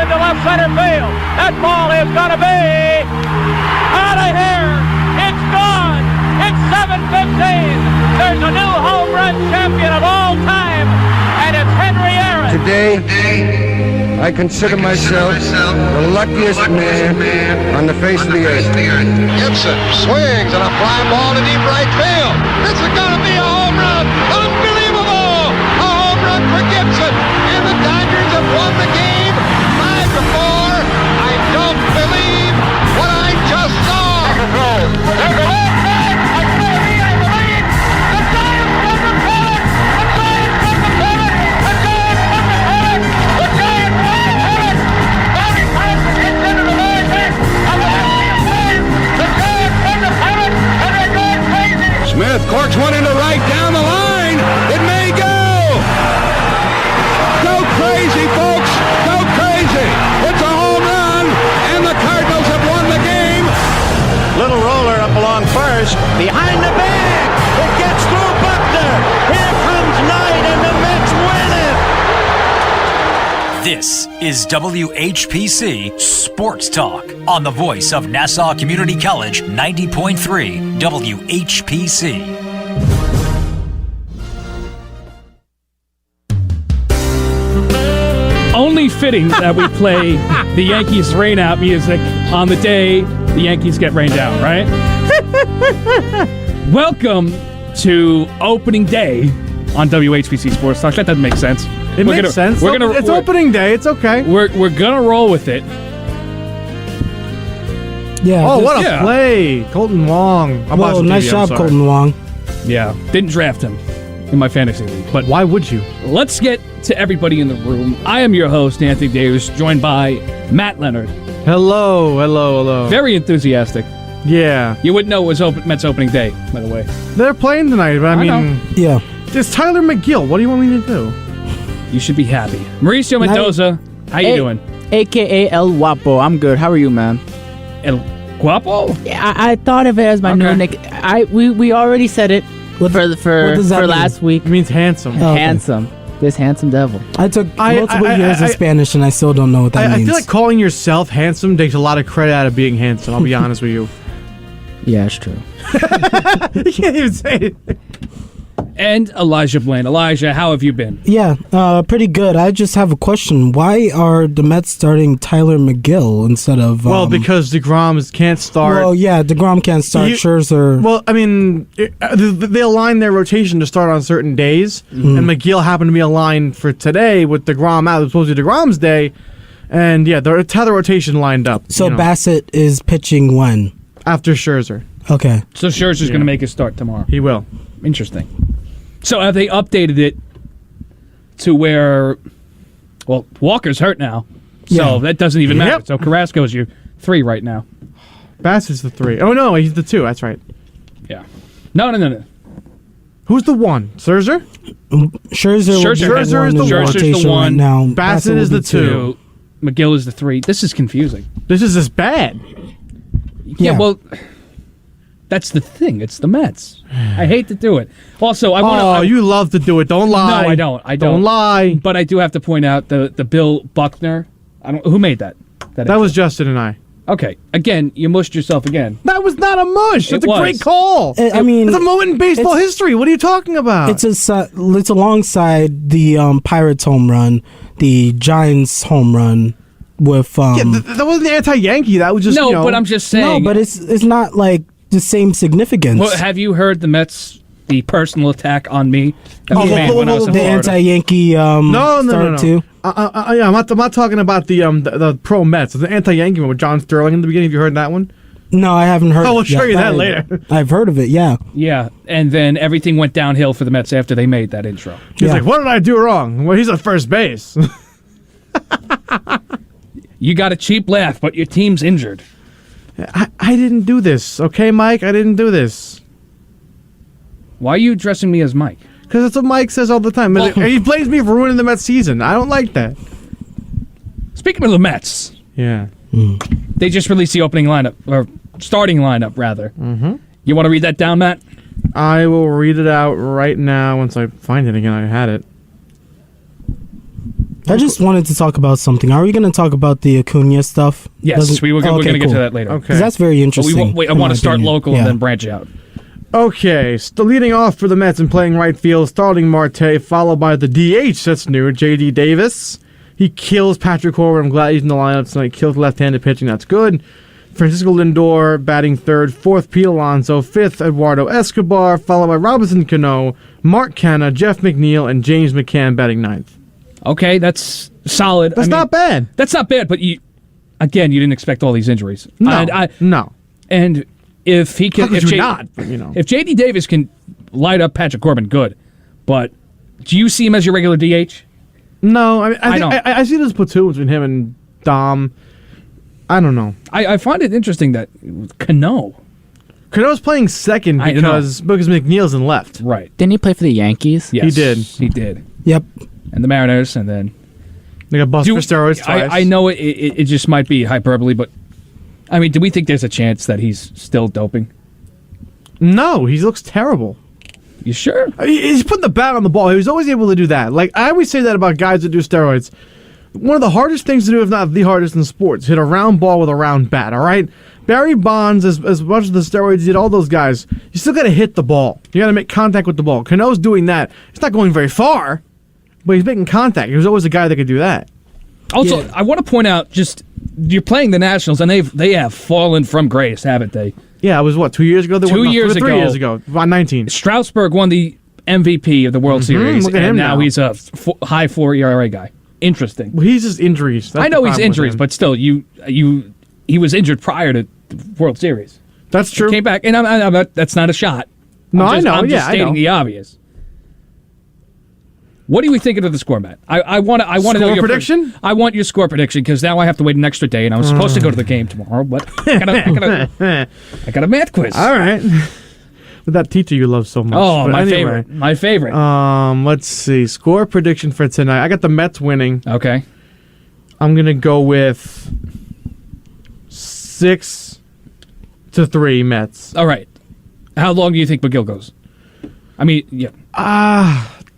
into left center field. That ball is going to be out of here. It's gone. It's 7:15. There's a new home run champion of all time, and it's Henry Aaron. Today, I consider myself the luckiest man on the face of the earth. Gibson swings and a fly ball to deep right field. This is going to be a home run. Unbelievable! A home run for Gibson. And the Dodgers have won the game 5-4. I don't believe what I just saw. There's a left back. I believe. The Giants from the pennant. The Giants from the pennant. The Giants from the pennant. The Giants from the pennant. Barry Bonds hits into the line back. I'm going to see him win. The Giants from the pennant. And they're going crazy. Smith corks one into right down the line. It may go. Go crazy, folks. Go crazy. It's a home run, and the Cardinals have won the game. Little roller up along first. Behind the bag. It gets through Buckner. Here comes Knight, and the Mets win it. This is WHPC Sports Talk on the voice of Nassau Community College, 90.3 WHPC. Only fitting that we play the Yankees rain out music on the day the Yankees get rained out, right? Welcome to opening day on WHPC Sports Talk. That doesn't make sense. It makes sense. It's opening day. It's okay. We're gonna roll with it. Yeah. Oh, what a play. Colton Wong. Well, nice job, Colton Wong. Yeah. Didn't draft him in my fantasy league. But why would you? Let's get to everybody in the room. I am your host, Anthony Deus, joined by Matt Leonard. Hello. Very enthusiastic. Yeah. You wouldn't know it was Mets opening day, by the way. They're playing tonight, but I mean... know. Yeah. It's Tyler McGill. What do you want me to do? You should be happy. Mauricio Mendoza, how you doing? AKA El Guapo. I'm good. How are you, man? El Guapo? Yeah, I thought of it as my new nick. We already said it for last week. It means handsome. Oh, okay. Handsome. This handsome devil. I took multiple years of Spanish, and I still don't know what that means. I feel like calling yourself handsome takes a lot of credit out of being handsome. I'll be honest with you. Yeah, it's true. You can't even say it. And Elijah Blain. Elijah, how have you been? Yeah, pretty good. I just have a question. Why are the Mets starting Tyler McGill instead of... Well, because DeGrom can't start... Well, yeah, DeGrom can't start. Scherzer... Well, I mean, they align their rotation to start on certain days, and McGill happened to be aligned for today with DeGrom out. It was supposed to be DeGrom's day, and yeah, it's how the rotation lined up. So Bassett is pitching when? After Scherzer. Okay. So Scherzer's going to make his start tomorrow. He will. Interesting. So have they updated it to where, well, Walker's hurt now, so that doesn't even matter. So Carrasco's your 3 right now. Bassett's the 3. Oh, no, he's the 2. That's right. Yeah. No. Who's the 1? Scherzer? Scherzer is the 1 right now. Bassett is the 2. McGill is the 3. This is confusing. This is just bad. Yeah, well... That's the thing. It's the Mets. I hate to do it. Also, I want to... Oh, you love to do it. Don't lie. No, I don't. Don't lie. But I do have to point out the Bill Buckner. Who made that? That was Justin and I. Okay. Again, you mushed yourself again. That was not a mush. That's a great call. I mean... It's a moment in baseball history. What are you talking about? It's alongside the Pirates home run, the Giants home run with... that wasn't anti-Yankee. That was just, but I'm just saying... No, but it's not like... the same significance. Well, have you heard the personal attack on me? The anti-Yankee No. too? I'm not talking about the pro Mets. The anti-Yankee one with John Sterling in the beginning. Have you heard that one? No, I haven't heard. Oh, we'll show you that later. I've heard of it, yeah. Yeah, and then everything went downhill for the Mets after they made that intro. He's like, what did I do wrong? Well, he's at first base. You got a cheap laugh, but your team's injured. I didn't do this, okay, Mike? I didn't do this. Why are you addressing me as Mike? Because that's what Mike says all the time. He blames me for ruining the Mets season. I don't like that. Speaking of the Mets, yeah, they just released the opening lineup, or starting lineup, rather. Mm-hmm. You want to read that down, Matt? I will read it out right now once I find it again. I had it. I just wanted to talk about something. Are we going to talk about the Acuna stuff? Yes, we're going to get to that later. Okay. That's very interesting. But I want to start local and then branch out. Okay, leading off for the Mets and playing right field, starting Marte, followed by the DH, that's new, J.D. Davis. He kills Patrick Corbin. I'm glad he's in the lineup tonight. Kills left-handed pitching, that's good. Francisco Lindor batting third, fourth Pete Alonso, fifth Eduardo Escobar, followed by Robinson Cano, Mark Canha, Jeff McNeil, and James McCann batting ninth. Okay, that's solid. That's not bad. That's not bad, but you didn't expect all these injuries. No, no. And if he can, if J.D. Davis can light up Patrick Corbin, good. But do you see him as your regular DH? No, I see this platoon between him and Dom. I don't know. I find it interesting that Cano's playing second because McNeil's in left. Right. Didn't he play for the Yankees? Yes, he did. He did. Yep. And the Mariners, and then they got busted for steroids twice. I know it just might be hyperbole, but I mean, do we think there's a chance that he's still doping? No, he looks terrible. You sure? He's putting the bat on the ball. He was always able to do that. Like, I always say that about guys that do steroids. One of the hardest things to do, if not the hardest in sports, hit a round ball with a round bat, all right? Barry Bonds, as much as the steroids did, all those guys, you still got to hit the ball. You got to make contact with the ball. Cano's doing that. It's not going very far, but he's making contact. He was always a guy that could do that. Also, I want to point out, you're playing the Nationals, and they have fallen from grace, haven't they? Yeah, it was, 2 years ago? 3 years ago. About 19. Strasburg won the MVP of the World Series, look at him now he's a high 4 ERA guy. Interesting. Well, he's just injuries. That's I know he's injuries, but still, he was injured prior to the World Series. That's true. He came back, and I'm not, that's not a shot. I know. I'm just stating the obvious. What are we thinking of the score, Matt? I want to know your prediction. I want your score prediction because now I have to wait an extra day, and I was supposed to go to the game tomorrow, but I got a math quiz. All right. With that teacher you love so much. Oh, favorite. My favorite. Let's see. Score prediction for tonight. I got the Mets winning. Okay. I'm gonna go with 6-3 Mets. All right. How long do you think McGill goes? I mean, yeah.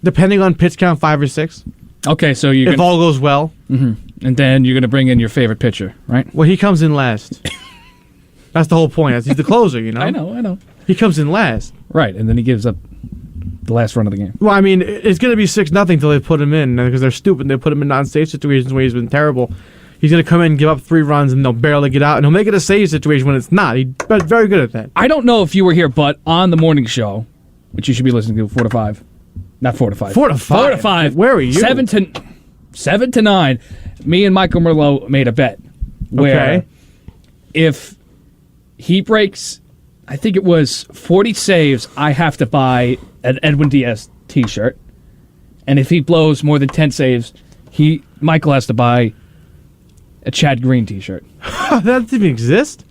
Depending on pitch count, 5 or 6. Okay, so if all goes well. Mm-hmm. And then you're gonna bring in your favorite pitcher, right? Well, he comes in last. That's the whole point. He's the closer, you know. I know. He comes in last. Right, and then he gives up the last run of the game. Well, I mean, it's going to be 6-0 until they put him in because they're stupid. They put him in non-save situations where he's been terrible. He's going to come in and give up 3 runs, and they'll barely get out, and he'll make it a save situation when it's not. He's very good at that. I don't know if you were here, but on the morning show, which you should be listening to, 4 to 5. Not 4 to 5. 4 to 5? 4 to 5. Where were you? 7 to 9. Me and Michael Merlot made a bet where if he breaks, I think it was 40 saves, I have to buy an Edwin Diaz t-shirt. And if he blows more than 10 saves, Michael has to buy a Chad Green t-shirt. That doesn't even exist?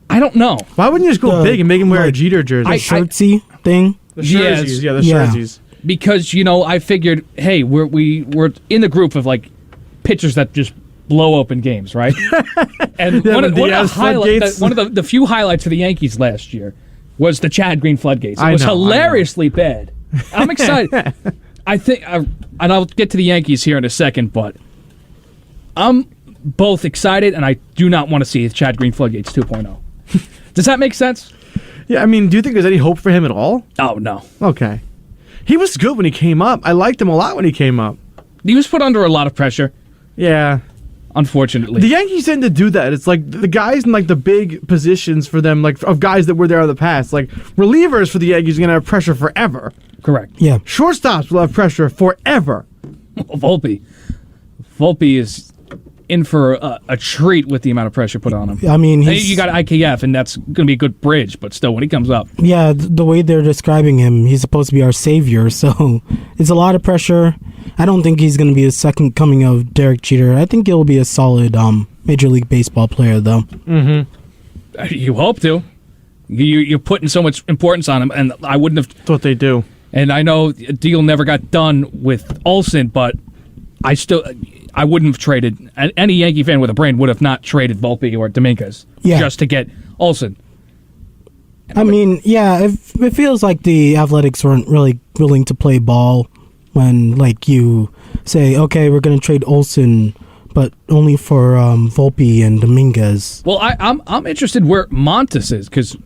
I don't know. Why wouldn't you just go big and make him wear a Jeter jersey? The shirtsy thing? The jerseys, the jerseys. Because, I figured, hey, we're in the group of, pitchers that just blow open games, right? And one of the few highlights for the Yankees last year was the Chad Green floodgates. It was hilariously bad. I'm excited. I think, and I'll get to the Yankees here in a second, but I'm both excited and I do not want to see the Chad Green floodgates 2.0. Does that make sense? Yeah, I mean, do you think there's any hope for him at all? Oh, no. Okay. He was good when he came up. I liked him a lot when he came up. He was put under a lot of pressure. Yeah. Unfortunately. The Yankees tend to do that. It's like the guys in the big positions for them, of guys that were there in the past. Relievers for the Yankees are going to have pressure forever. Correct. Yeah. Shortstops will have pressure forever. Volpe is in for a treat with the amount of pressure put on him. I mean, you got IKF, and that's going to be a good bridge, but still, when he comes up. Yeah, the way they're describing him, he's supposed to be our savior, so it's a lot of pressure. I don't think he's going to be a second coming of Derek Jeter. I think he'll be a solid Major League Baseball player, though. Mm-hmm. You hope to. You're putting so much importance on him, and I wouldn't have... That's what they do. And I know a deal never got done with Olsen, but I wouldn't have traded... Any Yankee fan with a brain would have not traded Volpe or Dominguez just to get Olsen. I mean, yeah, it feels like the Athletics weren't really willing to play ball when, say, okay, we're going to trade Olsen, but only for Volpe and Dominguez. Well, I'm interested where Montes is because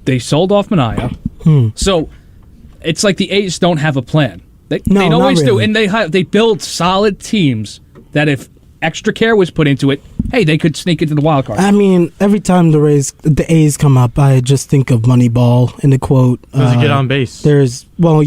they sold off Manaea. So it's like the A's don't have a plan. They always do, and they build solid teams that if extra care was put into it, hey, they could sneak into the wild card. I mean, every time the A's come up, I just think of Moneyball in the quote. Does it get on base? There's us. Oh,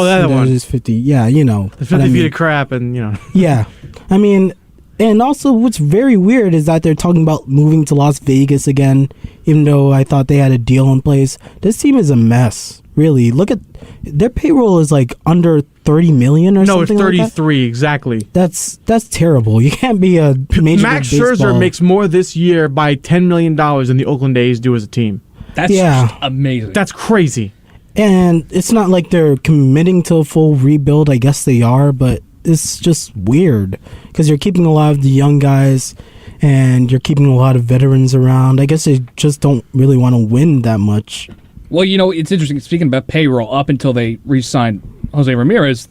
that one. There's 50. Yeah, you know. The 50 feet of crap, and you know. Yeah, I mean, and also what's very weird is that they're talking about moving to Las Vegas again, even though I thought they had a deal in place. This team is a mess. Really, look at their payroll is like under 30 million or something. No, it's 33 like exactly. That's terrible. You can't be a major Max league baseball. Scherzer makes more this year by $10 million than the Oakland A's do as a team. That's just amazing. That's crazy. And it's not like they're committing to a full rebuild. I guess they are, but it's just weird because you're keeping a lot of the young guys and you're keeping a lot of veterans around. I guess they just don't really want to win that much. Well, you know, it's interesting. Speaking about payroll, up until they re-signed Jose Ramirez,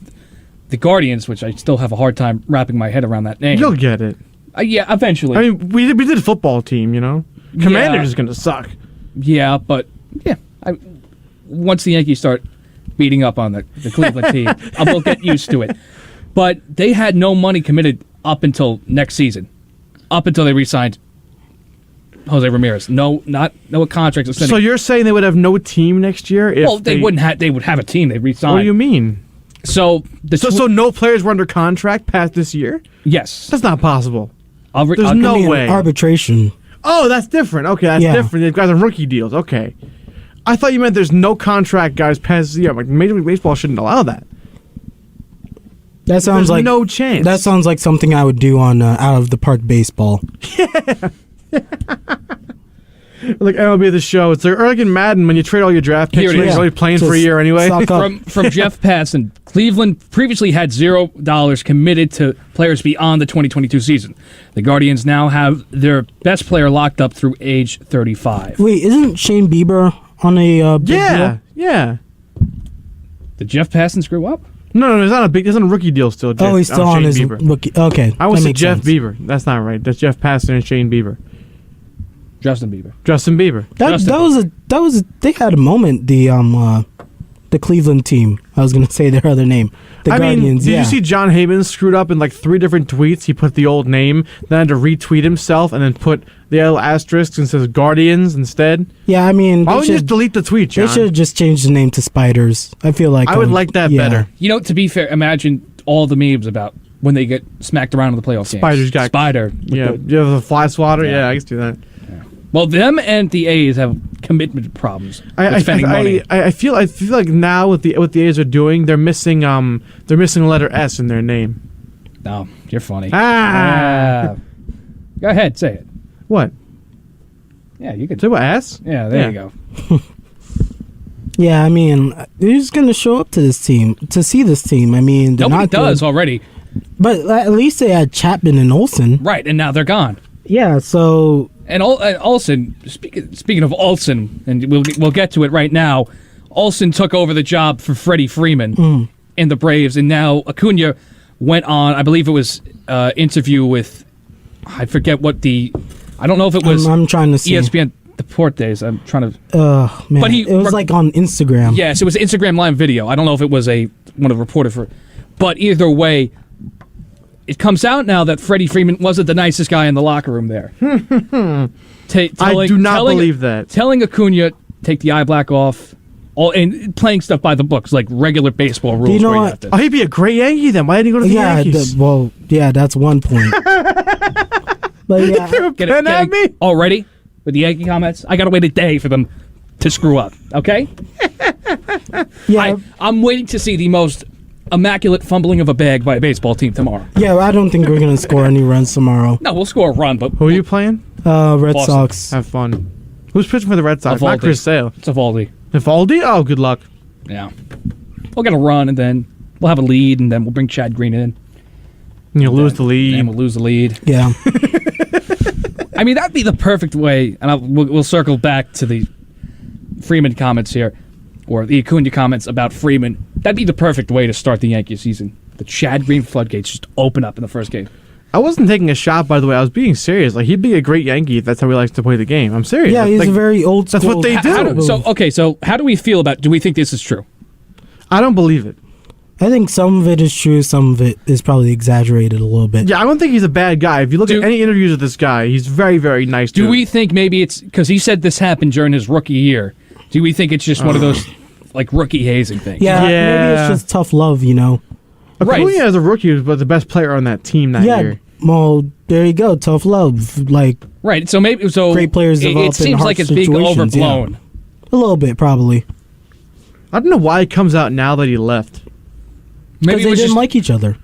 the Guardians, which I still have a hard time wrapping my head around that name. You'll get it. Yeah, eventually. I mean, we did a football team, you know? Commander's going to suck. Yeah, but, once the Yankees start beating up on the Cleveland team, I will get used to it. But they had no money committed up until next season, up until they re-signed Jose Ramirez. No contracts. So you're saying they would have no team next year? If they wouldn't have. They would have a team. They re-signed. What do you mean? So no players were under contract past this year? Yes, that's not possible. There's no way. Arbitration. Oh, that's different. Okay, that's different. These guys are rookie deals. Okay, I thought you meant there's no contract guys past the year. Like Major League Baseball shouldn't allow that. That sounds There's no chance. That sounds like something I would do on Out of the Park Baseball. Yeah. Like MLB The Show. It's like in Madden when you trade all your draft picks. You're only playing for a year anyway. From Jeff Passan, Cleveland previously had $0 committed to players beyond the 2022 season. The Guardians now have their best player locked up through age 35. Wait, isn't Shane Bieber on a big deal? Yeah. Did Jeff Passan screw up? No, he's on a rookie deal still. He's still on his rookie. Okay, I was Jeff Bieber. That's not right. That's Jeff Passan and Shane Bieber. Justin Bieber. That was. They had a moment. The Cleveland team. I was going to say their other name. The Guardians. Did you see John Heyman screwed up in like 3 different tweets? He put the old name, then had to retweet himself, and then put the little asterisk and says Guardians instead. Yeah, I mean, why would you just delete the tweet, John? They should have just changed the name to Spiders. I feel like I would like that better. You know, to be fair, imagine all the memes about when they get smacked around in the playoff games. Spiders got Spider. Yeah, you have the fly swatter. Yeah, I can do that. Yeah. Well, them and the A's have commitment problems with spending money. I feel like now what the A's are doing, they're missing the letter S in their name. No, you're funny. Go ahead, say it. What? Yeah, you can say what, S? Yeah, there you go. Yeah, I mean, who's going to show up to this team to see this team? I mean, nobody does already. But at least they had Chapman and Olsen, right? And now they're gone. Yeah, so and Olsen. Speaking of Olsen, and we'll get to it right now. Olsen took over the job for Freddie Freeman in the Braves, and now Acuna went on. I believe it was interview with. I forget what I don't know if it was. I'm trying to see ESPN Deportes. I'm trying to. Man, but it was like on Instagram. Yes, it was an Instagram live video. I don't know if it was one of the reporter for, but either way. It comes out now that Freddie Freeman wasn't the nicest guy in the locker room there. I do not believe that. Telling Acuna, take the eye black off, and playing stuff by the books, like regular baseball rules. Do you know what? He'd be a great Yankee then. Why didn't he go to the Yankees? That's one point. But yeah. Get at me? Already? With the Yankee comments? I got to wait a day for them to screw up, okay? Yeah. I'm waiting to see the most immaculate fumbling of a bag by a baseball team tomorrow. Yeah, I don't think we're going to score any runs tomorrow. No, we'll score a run, but... Who are you playing? Red Boston. Sox. Have fun. Who's pitching for the Red Sox? Evaldi. Not Chris Sale. It's Evaldi. Evaldi? Oh, good luck. Yeah. We'll get a run, and then we'll have a lead, and then we'll bring Chad Green in. And you'll lose the lead. And we'll lose the lead. Yeah. I mean, that'd be the perfect way, and we'll circle back to the Freeman comments here, or the Acuna comments about Freeman. That'd be the perfect way to start the Yankee season. The Chad Green floodgates just open up in the first game. I wasn't taking a shot, by the way. I was being serious. Like, he'd be a great Yankee if that's how he likes to play the game. I'm serious. Yeah, he's a very old school. That's what they do. So how do we feel about? Do we think this is true? I don't believe it. I think some of it is true, some of it is probably exaggerated a little bit. Yeah, I don't think he's a bad guy. If you look at any interviews of this guy, he's very, very nice. Do we think maybe it's because he said this happened during his rookie year? Do we think it's just one of those like rookie hazing things? Yeah, maybe it's just tough love, you know. Acuna as a rookie was the best player on that team that year. Well, there you go, tough love. Like right, so maybe great players develop it seems in like it's situations, being overblown. Yeah. A little bit, probably. I don't know why it comes out now that he left. Because they didn't like each other.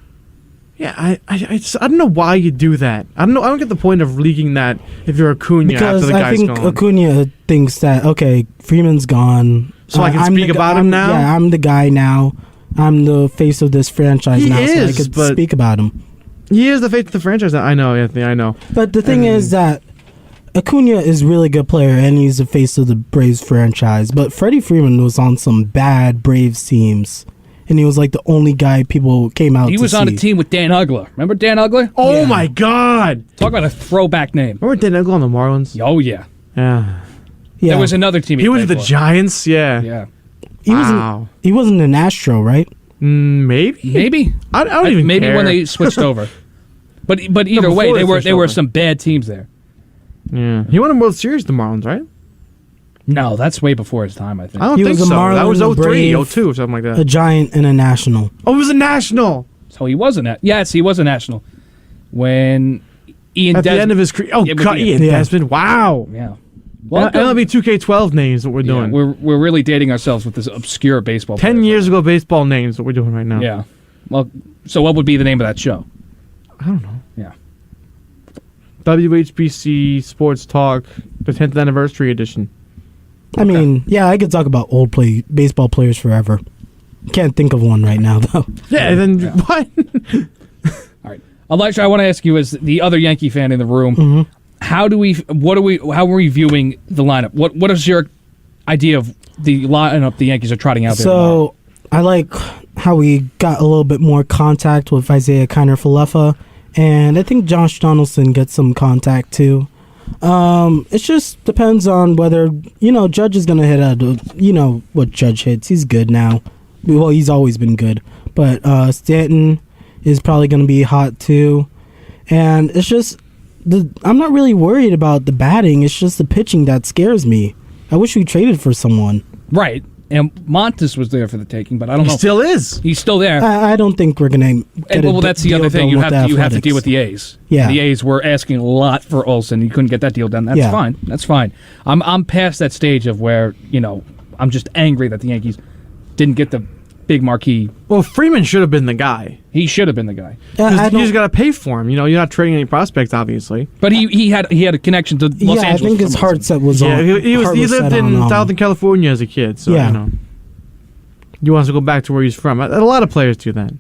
Yeah, I don't know why you do that. I don't get the point of leaking that if you're Acuna after the guy's gone. Because I think Acuna thinks that, okay, Freeman's gone. So I can speak about him now? Yeah, I'm the guy now. I'm the face of this franchise now, so I could speak about him. He is the face of the franchise. I know, Anthony, I know. But the thing is that Acuna is a really good player, and he's the face of the Braves franchise. But Freddie Freeman was on some bad Braves teams, and he was like the only guy people came out to see. He was on a team with Dan Ugler. Remember Dan Ugler? Oh, my God. Talk about a throwback name. Remember Dan Ugler on the Marlins? Oh, yeah. Yeah. There was another team he was the Giants, yeah. Yeah. He wasn't an Astro, right? Maybe. I don't even maybe care. when they switched over. But either way, there were some bad teams there. Yeah. He won a World Series, the Marlins, right? No, that's way before his time, I think. I don't think so. That was 03, 02, something like that. A Giant and a National. Oh, he was a National. So he was he was a National. When Ian At the end of his career. Oh, God, Ian Desmond. Wow. Yeah. Well, MLB 2K12 names, what we're doing. We're really dating ourselves with this obscure baseball. 10 years ago, baseball names, what we're doing right now. Yeah. Well, so what would be the name of that show? I don't know. Yeah. WHPC Sports Talk, the 10th anniversary edition. I mean, yeah, I could talk about old baseball players forever. Can't think of one right now, though. Yeah, then what? All right. Elijah, I want to ask you, as the other Yankee fan in the room, how are we viewing the lineup? What is your idea of the lineup the Yankees are trotting out there? So, I like how we got a little bit more contact with Isaiah Kiner-Falefa, and I think Josh Donaldson gets some contact too. It just depends on whether, Judge is going to hit what Judge hits. He's good now. Well, he's always been good. But Stanton is probably going to be hot too. And it's just, I'm not really worried about the batting. It's just the pitching that scares me. I wish we traded for someone. Right. And Montes was there for the taking, but I don't know. He still is. He's still there. I don't think we're going to Well, that's the other thing. You have to deal with the A's. Yeah. The A's were asking a lot for Olsen. You couldn't get that deal done. That's fine. That's fine. I'm past that stage of where, I'm just angry that the Yankees didn't get the big marquee. Well, Freeman should have been the guy. He should have been the guy. You just got to pay for him. You're not trading any prospects, obviously. But he had a connection to Los Angeles. I think his heart set was on. He lived in Southern California as a kid, so he wants to go back to where he's from. A lot of players do that.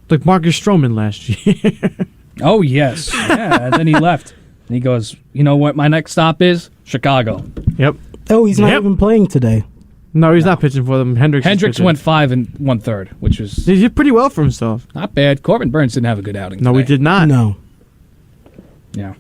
Like Marcus Stroman last year. Oh, yes. Yeah, and then he left. And he goes, you know what my next stop is? Chicago. Yep. Oh, he's not even playing today. No, he's not pitching for them. Hendricks went 5 1/3, which was... He did pretty well for himself. Not bad. Corbin Burns didn't have a good outing No, today. we did not. No. Yeah.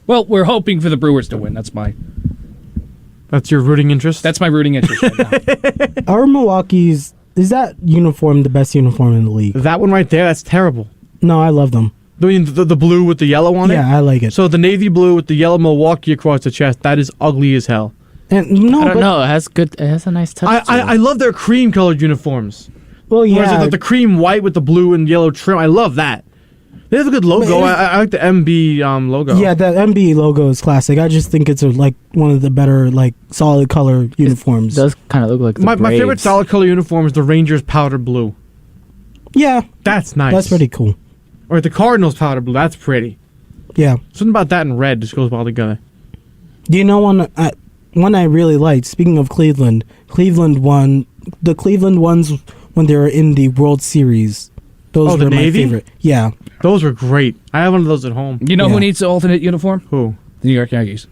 Well, we're hoping for the Brewers to win. That's your rooting interest? That's my rooting interest right now. Our Milwaukee's... Is that uniform the best uniform in the league? That one right there, that's terrible. No, I love them. The blue with the yellow on it? Yeah, I like it. So the navy blue with the yellow Milwaukee across the chest, that is ugly as hell. And I don't know. It has a nice touch. I love their cream colored uniforms. Well, yeah. Whereas the cream white with the blue and yellow trim, I love that. They have a good logo. I like the MB logo. Yeah, that MB logo is classic. I just think it's one of the better solid color uniforms. It does kind of look like the my favorite solid color uniform is the Rangers powder blue. Yeah, that's nice. That's pretty cool. Or the Cardinals powder blue. That's pretty. Yeah, something about that and red just goes well together. Do you know one I really liked? Speaking of Cleveland won the Cleveland ones when they were in the World Series. Those were my favorite. Yeah. Those were great. I have one of those at home. You know who needs the alternate uniform? Who? The New York Yankees.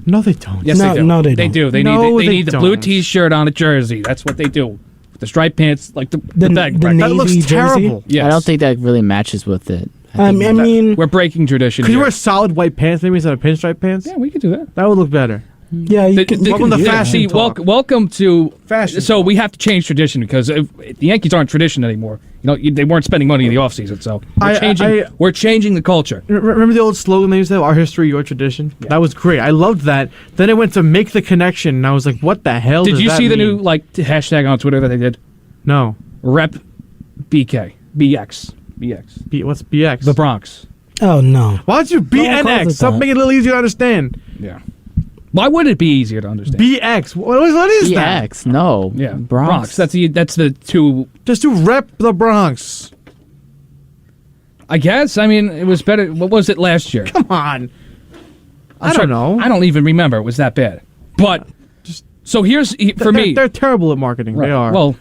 No, they don't. Yes, they do. No, they don't. They do. They need the blue T-shirt on a jersey. That's what they do. The striped pants, like the bag. the That looks navy terrible. jersey? Yes. I don't think that really matches with it. I mean, We're breaking tradition Could you here. wear solid white pants maybe instead of pinstripe pants? Yeah, we could do that. That would look better. yeah, you can, welcome to fashion See, talk. welcome to Fashion So talk. we have to change tradition because the Yankees aren't tradition anymore. They weren't spending money in the offseason, so we're changing the culture. Remember the old slogan they used to have, "Our history, your tradition"? Yeah. That was great. I loved that. Then it went to "Make the connection," and I was like, "What the hell?" Did does you that see the mean? new hashtag on Twitter that they did? No. Rep BK BX. What's BX? The Bronx. oh no. Why don't you No one calls BNX? it Something that. make it a little easier to understand. Yeah. Why would it be easier to understand? BX. What is that? BX, no. Yeah, Bronx. That's the two. Just to rep the Bronx. I guess. I mean, it was better. What was it last year? Come on. I I'm don't know. I don't even remember. It was that bad. But so here's for me. They're terrible at marketing. Right. They are. Well,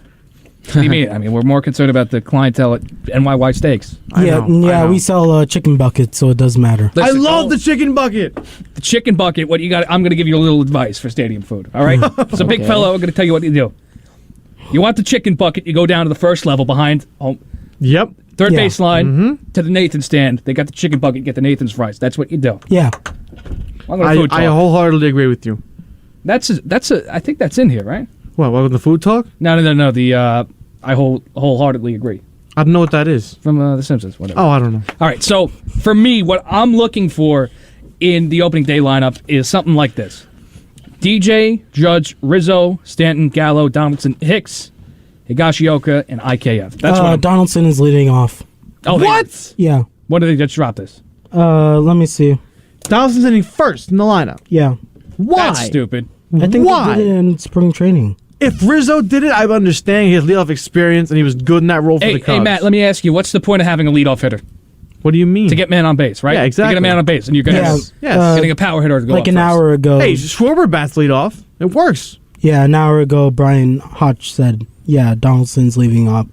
what do you mean? I mean, we're more concerned about the clientele at NYY Steaks. I Yeah, know, I know. we sell chicken buckets, so it does matter. I Listen, love the chicken bucket. the chicken bucket. What you got? I'm going to give you a little advice for stadium food. All right. So, big fellow, I'm going to tell you what you do. You want the chicken bucket? You go down to the first level behind Yep. third Yeah. baseline to the Nathan stand. They got the chicken bucket. You get the Nathan's fries. That's what you do. Yeah. I'm going to food talk. I wholeheartedly agree with you. I think that's in here, right? What was the food talk? No. The I wholeheartedly agree I don't know what that is. from The Simpsons. Whatever. Oh, I don't know. All right. So for me, what I'm looking for in the opening day lineup is something like this: DJ, Judge, Rizzo, Stanton, Gallo, Donaldson, Hicks, Higashioka, and IKF. That's what. Donaldson is leading off. What? Yeah. When did they just drop this? Let me see. Donaldson's hitting first in the lineup. Yeah. Why? That's stupid. I think Why? they did it in spring training. If Rizzo did it, I would understand. He has leadoff experience, and he was good in that role for the Cubs. Hey, Matt, let me ask you: what's the point of having a leadoff hitter? What do you mean? To get man on base, right? Yeah, exactly. To get a man on base, and you're gonna Yeah. Yes. getting a power hitter to go Like up an first. hour ago. Hey, Schwarber bats leadoff. It works. Yeah, an hour ago, Brian Hodge said, yeah, Donaldson's leading off.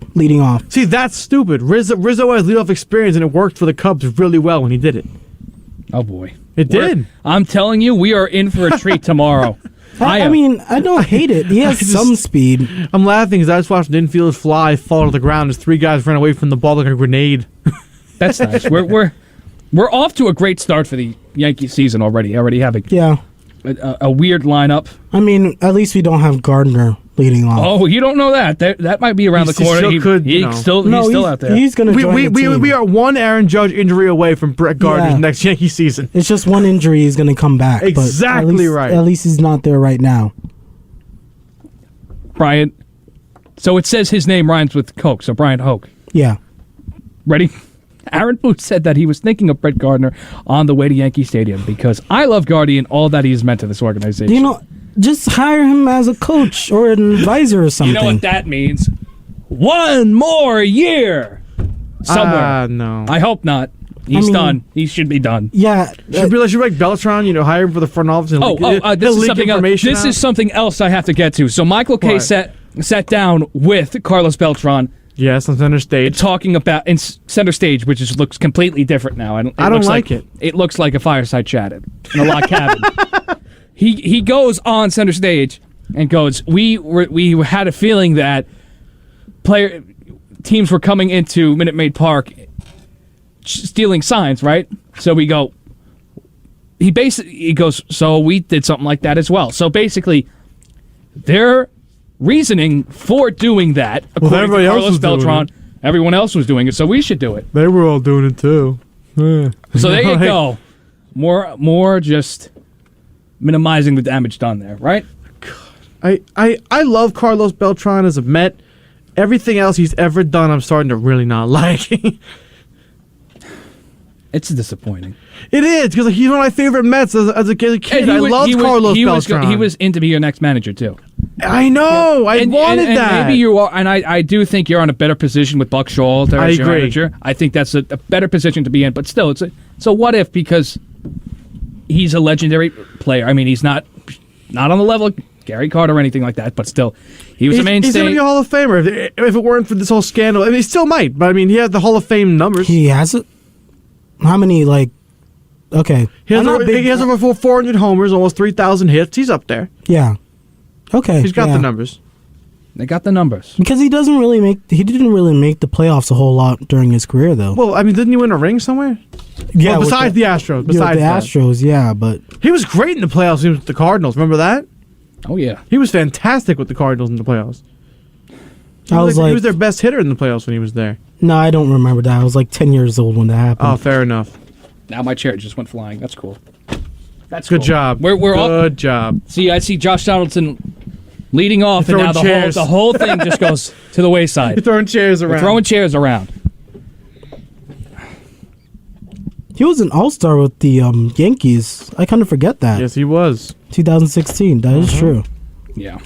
See, that's stupid. Rizzo has leadoff experience, and it worked for the Cubs really well when he did it. Oh boy, It did. I'm telling you, we are in for a treat tomorrow. I mean, I don't hate it. He has some speed. I'm laughing because I just watched an infield fly fall to the ground as three guys ran away from the ball like a grenade. That's nice. We're off to a great start for the Yankee season already. Already having Yeah. a weird lineup. I mean, at least we don't have Gardner leading off. Oh, you don't know that. That might be around He the corner. still could, you know. He's still out there. He's going to join the team. We are one Aaron Judge injury away from Brett Gardner's Yeah. next Yankee season. It's just one injury is going to come back. but Exactly right. At least he's not there right now. Brian. So it says his name rhymes with Coke, so Brian Hoke. Yeah. Ready? Aaron Booth said that he was thinking of Brett Gardner on the way to Yankee Stadium because I love Gardy and all that he's meant to this organization. You know, just hire him as a coach or an advisor or something. You know what that means? One more year somewhere. No. I hope not. He's mean- done. He should be done. Yeah. Should be like Beltran, hire him for the front office and This is something else. information This out. is something else I have to get to. So Michael K. What? sat down with Carlos Beltran Yes, on center stage. talking about in center stage, which looks completely different now. I don't looks like it. It looks like a fireside chat in a log cabin. He goes on center stage and goes, we had a feeling that teams were coming into Minute Maid Park stealing signs, right? So we go. He goes, so we did something like that as well. So basically, their reasoning for doing that, according to everybody else Carlos was doing Beltran, everyone else was doing it, so we should do it. They were all doing it too. So there you go. More just minimizing the damage done there, right? I love Carlos Beltran as a Met. Everything else he's ever done, I'm starting to really not like. It's disappointing. It is, because he's one of my favorite Mets as a kid. I loved Carlos Beltran. He was in to be your next manager, too. I know. I wanted and that. Maybe you are, and I do think you're on a better position with Buck Shaw there as your agree. manager. I think that's a better position to be in, but still, so what if, because he's a legendary player. I mean, he's not on the level of Gary Carter or anything like that, but still, he was a mainstay. He's going to be a Hall of Famer. If it weren't for this whole scandal, I mean, he still might, but I mean, he has the Hall of Fame numbers. He has it? How many, okay. He has over 400 homers, almost 3,000 hits. He's up there. Yeah. Okay. He's got the numbers. They got the numbers. Because he didn't really make the playoffs a whole lot during his career, though. Well, I mean, didn't he win a ring somewhere? Yeah, well, besides the Astros. Besides the Astros, yeah, but he was great in the playoffs with the Cardinals. Remember that? Oh yeah, he was fantastic with the Cardinals in the playoffs. He was their best hitter in the playoffs when he was there. No, I don't remember that. I was like 10 years old when that happened. Oh, fair enough. Now my chair just went flying. That's cool. That's good cool. job. We're good job. See, I see Josh Donaldson leading off, and now the whole thing just goes to the wayside. You're throwing chairs around. We're throwing chairs around. He was an all-star with the Yankees. I kind of forget that. Yes, he was. 2016. That is true. Yeah.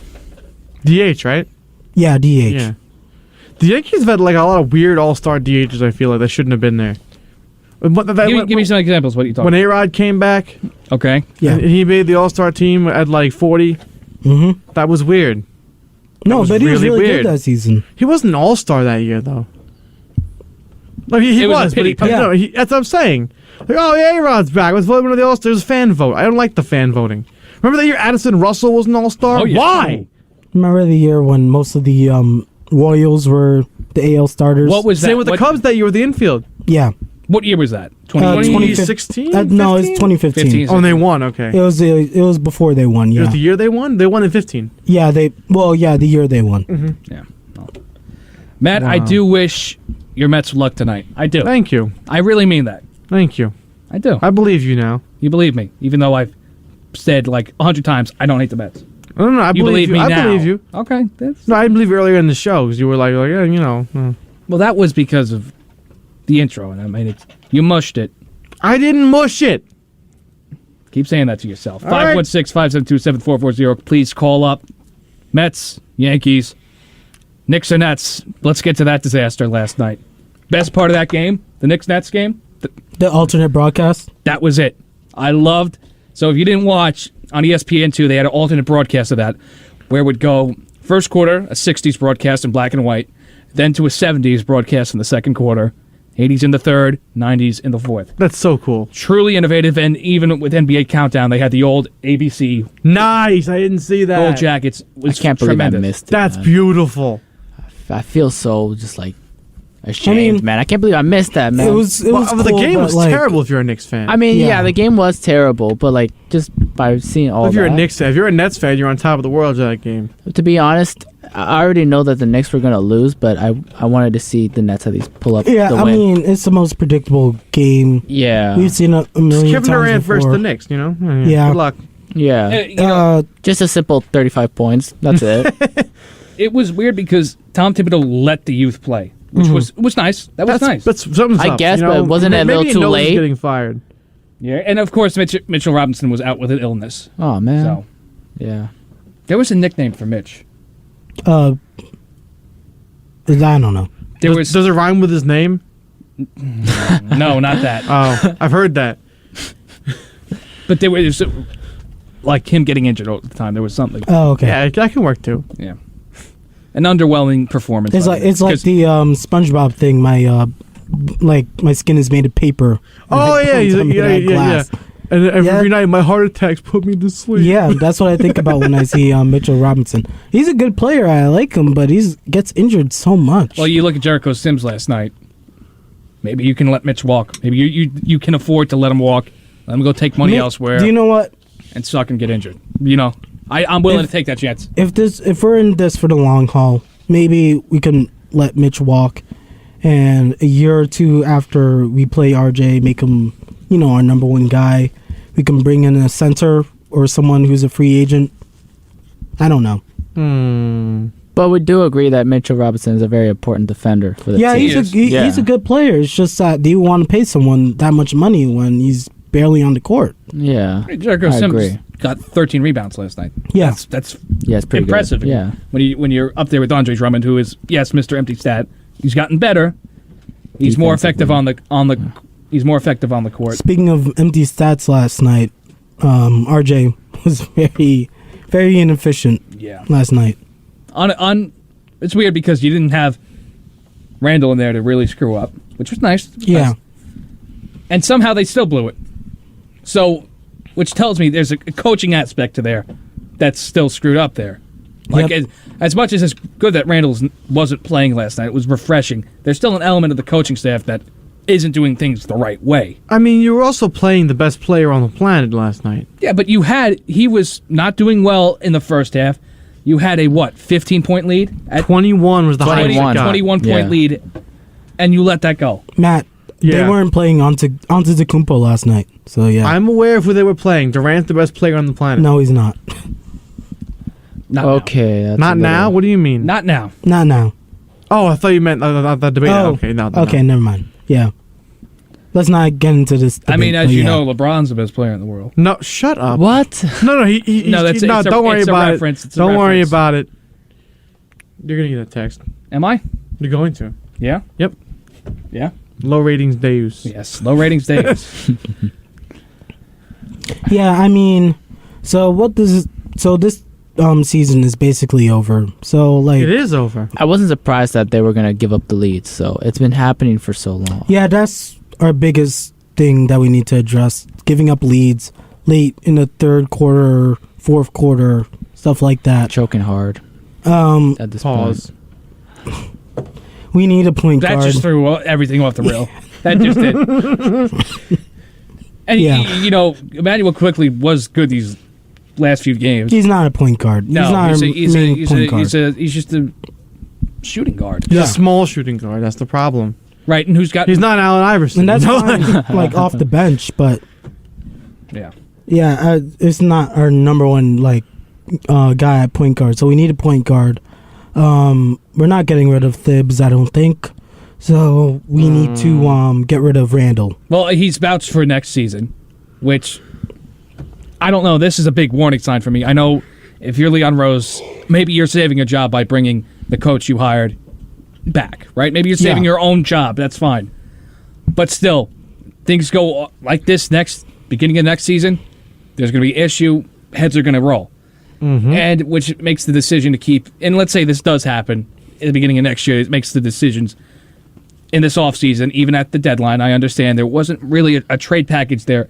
DH, right? Yeah, DH. Yeah. The Yankees have had like a lot of weird all-star DHs. I feel like they shouldn't have been there. Give me some examples. What are you talking about? When A-Rod came back, okay, yeah, and he made the all-star team at like 40. Mm-hmm. That was weird. No, but he was really good that season. He wasn't an all-star that year, though. Like he was, but that's what I'm saying. Like, oh, yeah, A-Rod's back. Let's vote one of the all-stars. Fan vote. I don't like the fan voting. Remember that year Addison Russell was an all-star? Oh, yeah. Why? Remember the year when most of the Royals were the AL starters? What was that? Same with the Cubs that year with the infield. Yeah. What year was that? 2016? No, it's 2015. Oh, and they won. Okay. It was before they won. Yeah. It was the year they won. They won in 15. Yeah. The year they won. Mm-hmm. Yeah. Oh. Matt, wow. I do wish your Mets luck tonight. I do. Thank you. I really mean that. Thank you. I do. I believe you now. You believe me, even though I've said like 100 times I don't hate the Mets. No, I believe you. Me I now. believe you. Okay. No, I believe you earlier in the show because you were like, yeah, you know. Well, that was because of the intro, and I mean, you mushed it. I didn't mush it. Keep saying that to yourself. 516-572-7440. Please call up. Mets, Yankees, Knicks or Nets. Let's get to that disaster last night. Best part of that game, the Knicks-Nets game. The alternate broadcast? That was it. I loved. So if you didn't watch, on ESPN2, they had an alternate broadcast of that, where it would go first quarter, a 60s broadcast in black and white, then to a 70s broadcast in the second quarter, 80s in the third, 90s in the fourth. That's so cool. Truly innovative, and even with NBA Countdown, they had the old ABC. Nice, I didn't see that. Gold Jackets was I can't tremendous. believe I missed it. That's beautiful. I feel so just like ashamed, man. I can't believe I missed that, man. It was cool, the game was like, terrible if you're a Knicks fan. I mean, yeah, the game was terrible, but like just by seeing all if you're a Knicks fan, if you're a Nets fan, you're on top of the world of that game. To be honest, I already know that the Knicks were going to lose, but I wanted to see the Nets at least pull up the win. I mean, it's the most predictable game. Yeah. We've seen a million Kevin times Durant before. versus the Knicks, you know? Yeah. Good luck. Yeah. Just a simple 35 points. That's it. It was weird because Tom Thibodeau let the youth play, which was nice. That's nice. But something's I up, guess, you know? but wasn't it a little too late? Getting fired. Yeah, and of course Mitchell Robinson was out with an illness. Oh man. So yeah. There was a nickname for Mitch. I don't know. Does it rhyme with his name? No, not that. Oh, I've heard that. But there was like him getting injured all the time. There was something. Oh, okay. Yeah, that can work too. Yeah. An underwhelming performance. It's like the SpongeBob thing. My my skin is made of paper. Oh yeah. And every night my heart attacks put me to sleep. Yeah, that's what I think about when I see Mitchell Robinson. He's a good player. I like him, but he gets injured so much. Well, you look at Jericho Sims last night. Maybe you can let Mitch walk. Maybe you can afford to let him walk. Let him go take money elsewhere. Do you know what? And suck and get injured. You know, I'm willing to take that chance. If we're in this for the long haul, maybe we can let Mitch walk, and a year or two after we play RJ, make him, our number one guy. We can bring in a center or someone who's a free agent. I don't know. But we do agree that Mitchell Robinson is a very important defender for the team. He's a good player. It's just that do you want to pay someone that much money when he's barely on the court? Yeah, Jericho Sims got 13 rebounds last night. Yeah, that's it's pretty impressive. Good. Yeah, when you're up there with Andre Drummond, who is Mr. Empty Stat. He's gotten better. He's more effective on the. He's more effective on the court. Speaking of empty stats last night, RJ was very, very inefficient. Last night. It's weird because you didn't have Randall in there to really screw up, which was nice. Yeah. And somehow they still blew it. So, which tells me there's a coaching aspect to there that's still screwed up there. Like, as much as it's good that Randall wasn't playing last night, it was refreshing. There's still an element of the coaching staff that isn't doing things the right way. I mean, you were also playing the best player on the planet last night. Yeah, but he was not doing well in the first half. You had a, 15-point lead? 21 was the highest. 21-point lead, and you let that go. Matt, they weren't playing Antetokounmpo last night, so yeah. I'm aware of who they were playing. Durant's the best player on the planet. No, he's not. Not now? What do you mean? Not now. Not now. Oh, I thought you meant the debate. Okay, no. Okay, never mind. Yeah. Let's not get into this debate. I mean, as you know, LeBron's the best player in the world. No, shut up. What? No, don't worry about it. Don't worry about it. You're going to get a text. Am I? You're going to. Yeah? Yep. Yeah? Low ratings Deus. Yes, low ratings Deus. Yeah, I mean, this season is basically over. So, like... It is over. I wasn't surprised that they were going to give up the lead, so it's been happening for so long. Yeah, that's our biggest thing that we need to address. Giving up leads late in the third quarter, fourth quarter, stuff like that. Choking hard. At this pause. We need a point guard. That just threw everything off the rail. That just did. And, Emmanuel Quickly was good these last few games. He's not a point guard. No, he's just a shooting guard. He's a small shooting guard. That's the problem. Right, and He's not Allen Iverson. And that's fine, like off the bench, but it's not our number one guy at point guard. So we need a point guard. We're not getting rid of Thibs, I don't think. So we need to get rid of Randall. Well, he's vouched for next season, which I don't know. This is a big warning sign for me. I know if you're Leon Rose, maybe you're saving a job by bringing the coach you hired back, right? Maybe you're saving your own job. That's fine. But still, things go like this beginning of next season, there's going to be issue, heads are going to roll. Mm-hmm. And which makes the decision to keep, and let's say this does happen at the beginning of next year, it makes the decisions in this offseason, even at the deadline. I understand there wasn't really a trade package there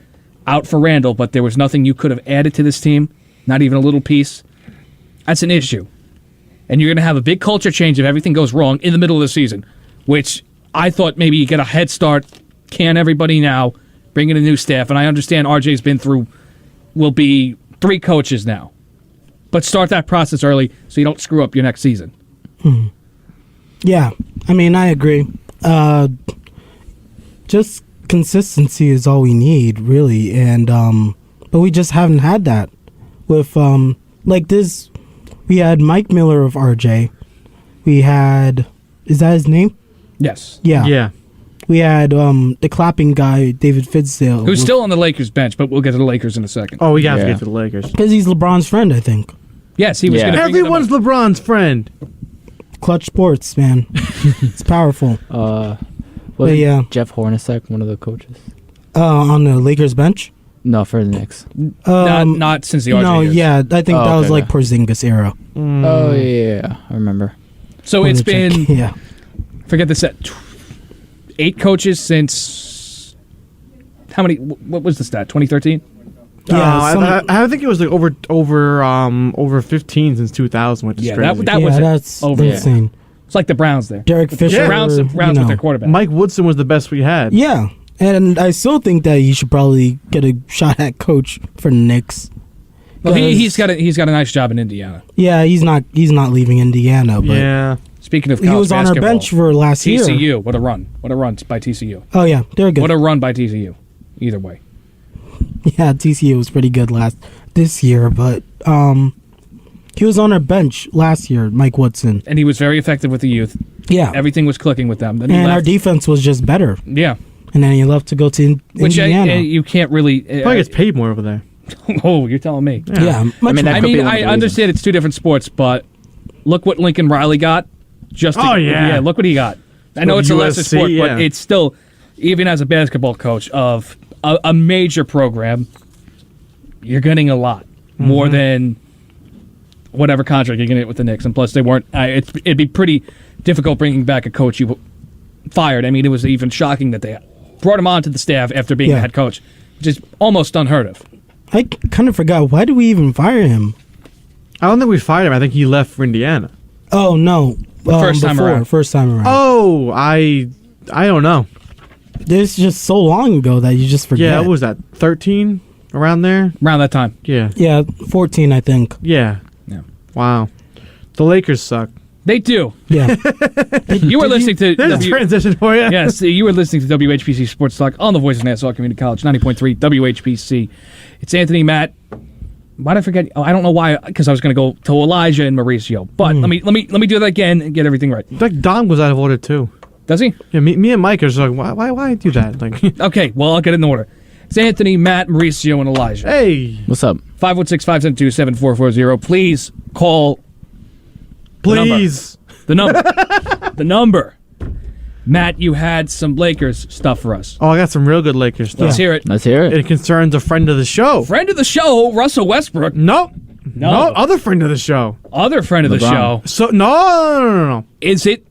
out for Randall, but there was nothing you could have added to this team, not even a little piece. That's an issue. And you're going to have a big culture change if everything goes wrong in the middle of the season, which I thought maybe you get a head start, can everybody now, bring in a new staff. And I understand RJ's will be 3 coaches now. But start that process early so you don't screw up your next season. Yeah, I mean, I agree. Just consistency is all we need, really. And but we just haven't had that. With this, we had Mike Miller of RJ. We had, is that his name? Yes. Yeah. We had the clapping guy, David Fizdale. Who's still on the Lakers bench, but we'll get to the Lakers in a second. Oh, we got to get to the Lakers. Because he's LeBron's friend, I think. Yes, he was going to bring Everyone's LeBron's friend. Clutch Sports, man. It's powerful. Jeff Hornacek one of the coaches? On the Lakers bench? No, for the Knicks. Not since the RJ years. Yeah, I think that was like Porzingis era. Oh, yeah, I remember. So it's been, forget the set, 8 coaches since, how many, what was the stat, 2013? Yeah, I think it was like over 15 since 2000, which is crazy. That was that's over insane. It's like the Browns there. Derek Fisher. Browns with their quarterback. Mike Woodson was the best we had. Yeah, and I still think that he should probably get a shot at coach for the Knicks. Well, he's got a nice job in Indiana. Yeah, he's not leaving Indiana. But Speaking of he was on our bench for last year. TCU, what a run by TCU. Oh yeah, they're good. What a run by TCU. Either way. Yeah, TCU was pretty good this year, but he was on our bench last year, Mike Woodson. And he was very effective with the youth. Yeah. Everything was clicking with them. Then and our defense was just better. Yeah. And then he left to go to Indiana. You can't really... Probably gets paid more over there. Oh, you're telling me. Yeah. I understand it's 2 different sports, but look what Lincoln Riley got. Yeah, look what he got. I know it's a lesser sport, but it's still, even as a basketball coach of a major program, you're getting a lot more than whatever contract you're going to get with the Knicks. And plus, they weren't. It'd be pretty difficult bringing back a coach you fired. I mean, it was even shocking that they brought him onto the staff after being a head coach, which is almost unheard of. I kind of forgot, why did we even fire him? I don't think we fired him. I think he left for Indiana. Oh no, first time around. First time around. Oh, I don't know. This is just so long ago that you just forget. Yeah, what was that? 13 around there? Around that time. Yeah. Yeah, 14, I think. Yeah. Wow. The Lakers suck. They do. Yeah. You were listening to There's a transition for you. Yes, you were listening to WHPC Sports Talk on the Voice of Nassau Community College, 90.3 WHPC. It's Anthony, Matt. Why did I forget? Oh, I don't know why, because I was going to go to Elijah and Mauricio. But let me do that again and get everything right. Like Dom goes out of order too. Does he? Yeah, me and Mike are just like, why do that? Like, okay, well, I'll get it in order. It's Anthony, Matt, Mauricio, and Elijah. Hey. What's up? 516-572-7440. Please call. Please. The number. The number. Matt, you had some Lakers stuff for us. Oh, I got some real good Lakers stuff. Let's hear it. Let's hear it. It concerns a friend of the show. Friend of the show, Russell Westbrook. Nope. No, other friend of the show. Other friend of the show. So no. Is it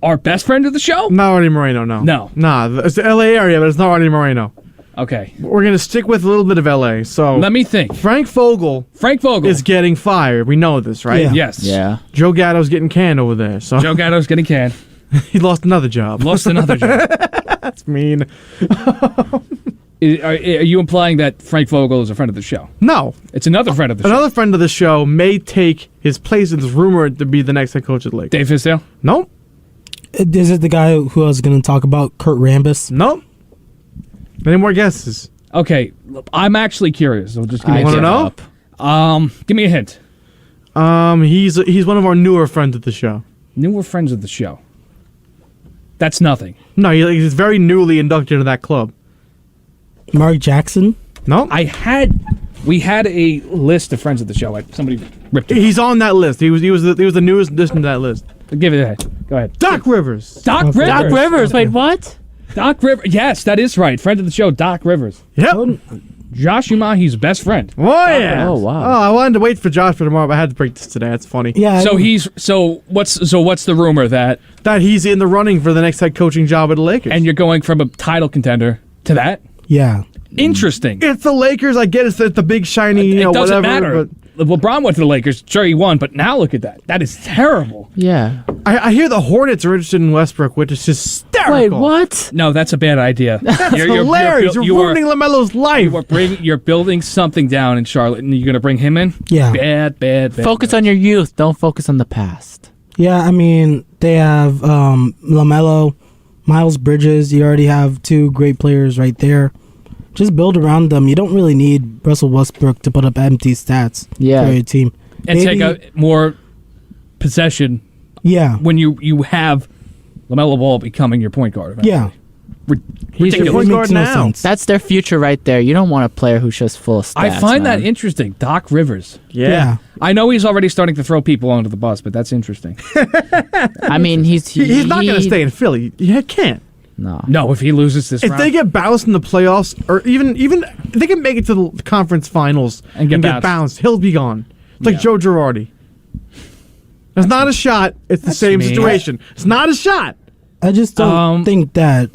our best friend of the show? Not Artie Moreno, no. No. Nah, it's the LA area, but it's not Artie Moreno. Okay. We're going to stick with a little bit of LA. So let me think. Frank Vogel is getting fired. We know this, right? Yeah. Yes. Yeah. Joe Gatto's getting canned over there. So Joe Gatto's getting canned. He lost another job. That's mean. Are you implying that Frank Vogel is a friend of the show? No. It's another friend of the show. Another friend of the show may take his place. It's rumored to be the next head coach of the Lakers. Dave Fisdale? Nope. Is it the guy who I was going to talk about, Kurt Rambis? Nope. Any more guesses? Okay, I'm actually curious. So just give me I want to know. Give me a hint. He's one of our newer friends of the show. Newer friends of the show. That's nothing. No, he's very newly inducted into that club. Mark Jackson? No. We had a list of friends of the show. Somebody ripped it. He's on that list. He was the newest addition to that list. Give it a hit. Go ahead. Doc Rivers. Doc Rivers. Doc Rivers. Wait, what? Doc Rivers. Yes, that is right. Friend of the show, Doc Rivers. Yep. Josh Umahi's best friend. Oh yeah. Oh wow. Oh, I wanted to wait for Josh for tomorrow, but I had to break this today. That's funny. Yeah. So what's the rumor that he's in the running for the next head coaching job at the Lakers? and you're going from a title contender to that? Yeah. Interesting. It's the Lakers. I get it's the big shiny, It doesn't whatever. matter. But LeBron went to the Lakers. Sure, he won, but now look at that. That is terrible. Yeah. I hear the Hornets are interested in Westbrook, which is hysterical. Wait, what? No, that's a bad idea. That's hilarious. You're ruining LaMelo's life. You're building something down in Charlotte, and you're going to bring him in? Yeah. Bad. Focus on your youth. Don't focus on the past. Yeah, I mean, they have LaMelo, Miles Bridges. You already have two great players right there. Just build around them. You don't really need Russell Westbrook to put up empty stats for your team. And take a more possession when you have LaMelo Ball becoming your point guard. Yeah. He's your point guard now. That's their future right there. You don't want a player who's just full of stats. I find that interesting. Doc Rivers. Yeah. I know he's already starting to throw people under the bus, but that's interesting. I mean, he's not going to stay in Philly. He can't. No, if he loses this if round. they get bounced in the playoffs, or even if they can make it to the conference finals and get bounced, he'll be gone. It's like Joe Girardi. It's not a shot. It's the same situation. It's not a shot. I just don't think that